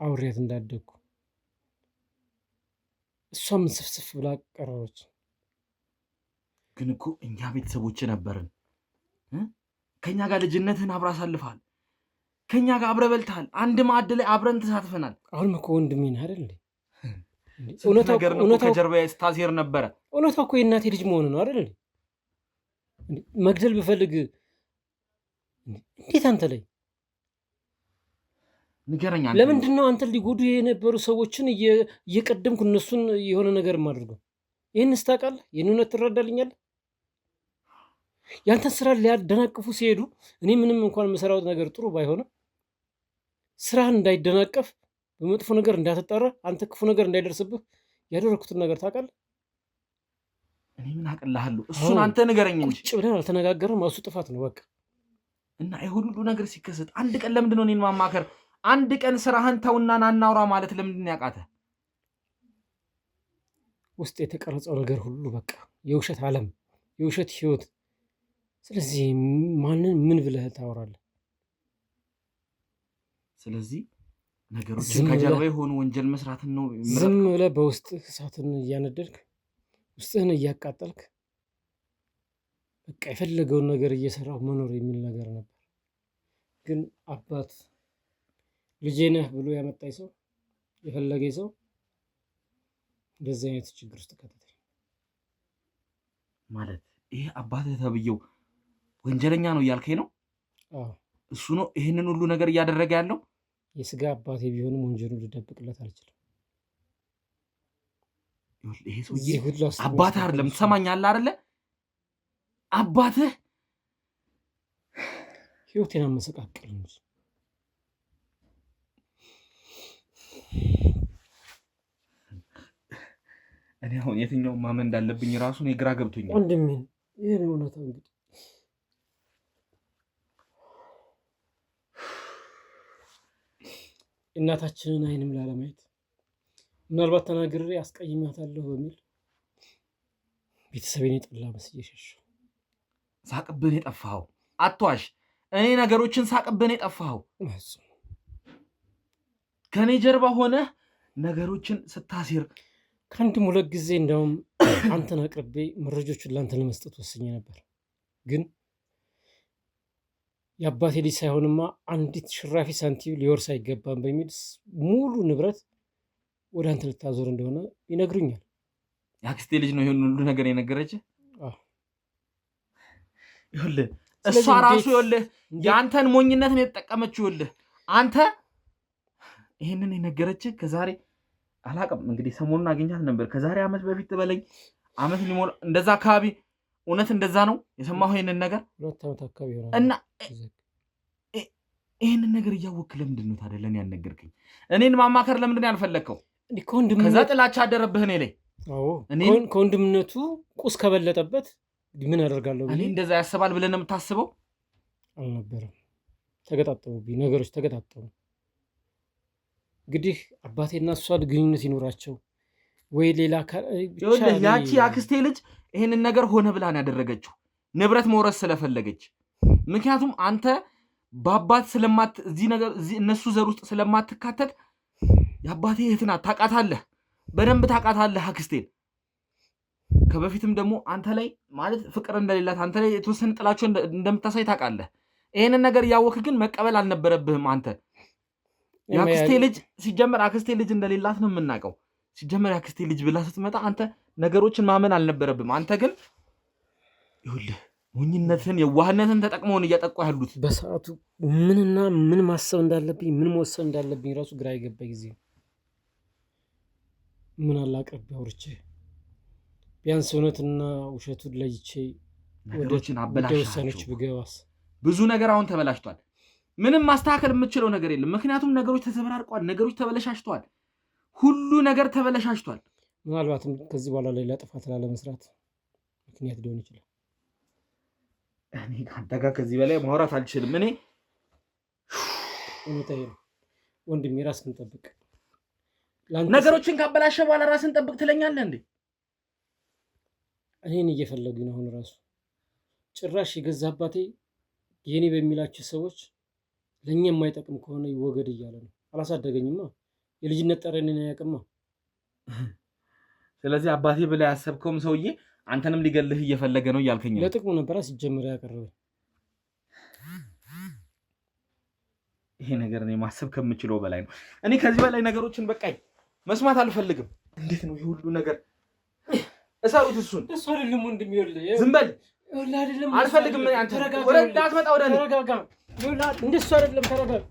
አውሬያት እንዳደግኩ እሷም ስፍስፍ ብላ ቀረበች። ግን እኮ እኛ ቤተሰቦች ነበርን። ከኛ ጋር ልጅነትህን አብረህ አሳልፈሃል። ከኛ ጋር አብረህ በልተሃል። አንድ ማዕድ ላይ አብረን ተሳትፈናል። አሁንም እኮ ወንድሜ ነህ አይደል? እውነታው ከጀርባዬ ስታሴር ነበረ። እውነታው እኮ የእናቴ ልጅ መሆን ነው አይደል? መግደል ብፈልግ እንዴት አንተ ላይ ንገረኛ። ለምንድን ነው አንተን ሊጎዱ የነበሩ ሰዎችን እየቀደምኩ እነሱን የሆነ ነገር የማደርገው? ይህን ስታውቃለህ? ይህን እውነት ትረዳልኛለህ? ያንተን ስራ ሊያደናቅፉ ሲሄዱ እኔ ምንም እንኳን የምሰራው ነገር ጥሩ ባይሆንም ስራህን እንዳይደናቀፍ በመጥፎ ነገር እንዳትጠራ አንተ ክፉ ነገር እንዳይደርስብህ ያደረኩትን ነገር ታውቃለህ? እኔ ምን አቅልሃለሁ? እሱን አንተ ንገረኝ እንጂ። ቁጭ ብለን አልተነጋገርም። እሱ ጥፋት ነው በቃ። እና ይሄ ሁሉ ነገር ሲከሰት አንድ ቀን ለምንድን ነው እኔን ማማከር? አንድ ቀን ስራህን ተውና ናናውራ ማለት ለምንድን ነው ያቃተ? ውስጥ የተቀረጸው ነገር ሁሉ በቃ የውሸት ዓለም፣ የውሸት ህይወት። ስለዚህ ማንን ምን ብለህ ታወራለህ? ስለዚህ ነገሮችን ከጀርባ የሆኑ ወንጀል መስራትን ነው ዝም ብለህ በውስጥህ እሳትን እያነደድክ ውስጥህን እያቃጠልክ በቃ የፈለገውን ነገር እየሰራሁ መኖር የሚል ነገር ነበር። ግን አባት ልጄ ነህ ብሎ ያመጣኝ ሰው የፈለገኝ ሰው እንደዚህ አይነት ችግር ውስጥ ከተተኝ ማለት ይሄ አባትህ ተብዬው ወንጀለኛ ነው እያልከኝ ነው? እሱ ነው ይህንን ሁሉ ነገር እያደረገ ያለው? የስጋ አባቴ ቢሆንም ወንጀሉን ልደብቅለት አልችልም። ይሄ ሰውዬ አባትህ አይደለም፣ ትሰማኛለህ አይደለ? አባትህ ህይወቴን አመሰቃቀል እንጂ እኔ አሁን የትኛውን ማመን እንዳለብኝ ራሱን የግራ ገብቶኛል። ወንድሜ ይሄን እውነታው እንግዲህ እናታችንን አይንም ላለማየት ምናልባት ተናግሬ አስቀይማታለሁ በሚል ቤተሰቤን የጠላ መስዬ ሸሸሁ። ሳቅብን የጠፋኸው አትዋሽ። እኔ ነገሮችን ሳቅብን የጠፋኸው ከኔ ጀርባ ሆነ ነገሮችን ስታሴር ከአንድም ሁለት ጊዜ እንደውም አንተን አቅርቤ መረጆቹን ለአንተ ለመስጠት ወስኜ ነበር። ግን የአባቴ ልጅ ሳይሆንማ አንዲት ሽራፊ ሳንቲም ሊወርስ አይገባም በሚል ሙሉ ንብረት ወደ አንተ ልታዞር እንደሆነ ይነግሩኛል። የአክስቴ ልጅ ነው ይሄን ሁሉ ነገር የነገረችህ? ይኸውልህ እሷ ራሱ ይኸውልህ የአንተን ሞኝነትን የተጠቀመችው ይኸውልህ አንተ ይሄንን የነገረችህ ከዛሬ አላቅም እንግዲህ ሰሞኑን አግኝቻት ነበር። ከዛሬ ዓመት በፊት በለኝ ዓመት ሊሞላ እንደዛ አካባቢ። እውነት እንደዛ ነው የሰማሁ ይሄንን ነገር? 2 ዓመት አካባቢ ይሆናል። እና ይሄንን ነገር እያወቅህ ለምንድን ነው ታዲያ ለእኔ ያልነገርከኝ? እኔን ማማከር ለምንድን ነው ያልፈለግከው? ከዛ ጥላቻ አደረብህ እኔ ላይ። ከወንድምነቱ ቁስ ከበለጠበት ምን አደርጋለሁ? እኔ እንደዛ ያስባል ብለህ ነው የምታስበው? አልነበረም። ተገጣጠሙብኝ፣ ነገሮች ተገጣጠሙ። እንግዲህ አባቴና እሷ ግንኙነት ይኖራቸው ወይ ሌላ ያቺ አክስቴ ልጅ ይሄንን ነገር ሆነ ብላን ያደረገችው ንብረት መውረስ ስለፈለገች። ምክንያቱም አንተ በአባት እዚህ ነገር እነሱ ዘር ውስጥ ስለማትካተት የአባቴ እህት ናት፣ ታውቃታለህ፣ በደንብ ታውቃታለህ አክስቴን። ከበፊትም ደግሞ አንተ ላይ ማለት ፍቅር እንደሌላት አንተ ላይ የተወሰነ ጥላቸው እንደምታሳይ ታውቃለህ። ይሄንን ነገር እያወቅህ ግን መቀበል አልነበረብህም አንተ። የአክስቴ ልጅ ሲጀመር አክስቴ ልጅ እንደሌላት ነው የምናውቀው። ሲጀመር የአክስቴ ልጅ ብላ ስትመጣ አንተ ነገሮችን ማመን አልነበረብህም። አንተ ግን ይኸውልህ ሞኝነትን የዋህነትን ተጠቅመውን እያጠቁ ያሉት። በሰዓቱ ምንና ምን ማሰብ እንዳለብኝ ምን መወሰን እንዳለብኝ ራሱ ግራ የገባ ጊዜ ምን አላቀርብ አውርቼ ቢያንስ እውነትና ውሸቱን ለይቼ ነገሮችን ወደ ውሳኔዎች ብገባስ። ብዙ ነገር አሁን ተበላሽቷል። ምንም ማስተካከል የምችለው ነገር የለም። ምክንያቱም ነገሮች ተዘበራርቀዋል፣ ነገሮች ተበለሻሽተዋል፣ ሁሉ ነገር ተበለሻሽቷል። ምናልባትም ከዚህ በኋላ ሌላ ጥፋት ላለመስራት ምክንያት ሊሆን ይችላል። እኔ ከአንተ ጋር ከዚህ በላይ ማውራት አልችልም። እኔ እውነታዬ ነው ወንድሜ፣ ራስህን ጠብቅ። ነገሮችን ካበላሸ በኋላ ራስን ጠብቅ ትለኛለህ እንዴ? እኔን እየፈለጉኝ ነው አሁን ራሱ። ጭራሽ የገዛ አባቴ የኔ በሚላቸው ሰዎች ለእኛ የማይጠቅም ከሆነ ይወገድ እያለ ነው። አላሳደገኝማ፣ የልጅነት ጠረንን አያውቅማ። ስለዚህ አባቴ ብለህ ያሰብከውም ሰውዬ አንተንም ሊገልህ እየፈለገ ነው እያልከኝ ነው። ለጥቅሙ ነበራ ሲጀምር ያቀረበኝ። ይሄ ነገር እኔ ማሰብ ከምችለው በላይ ነው። እኔ ከዚህ በላይ ነገሮችን በቃኝ መስማት አልፈልግም። እንዴት ነው ይሄ ሁሉ ነገር? እሰሩት እሱን። እሱ አይደለም ወንድም፣ ይኸውልህ ዝም በል። ይኸውልህ አይደለም፣ አልፈልግም። አንተ ወደ እንዳትመጣ ወደ እኔ ተረጋጋ። ይኸውልህ እንደሱ አይደለም፣ ተረጋጋ።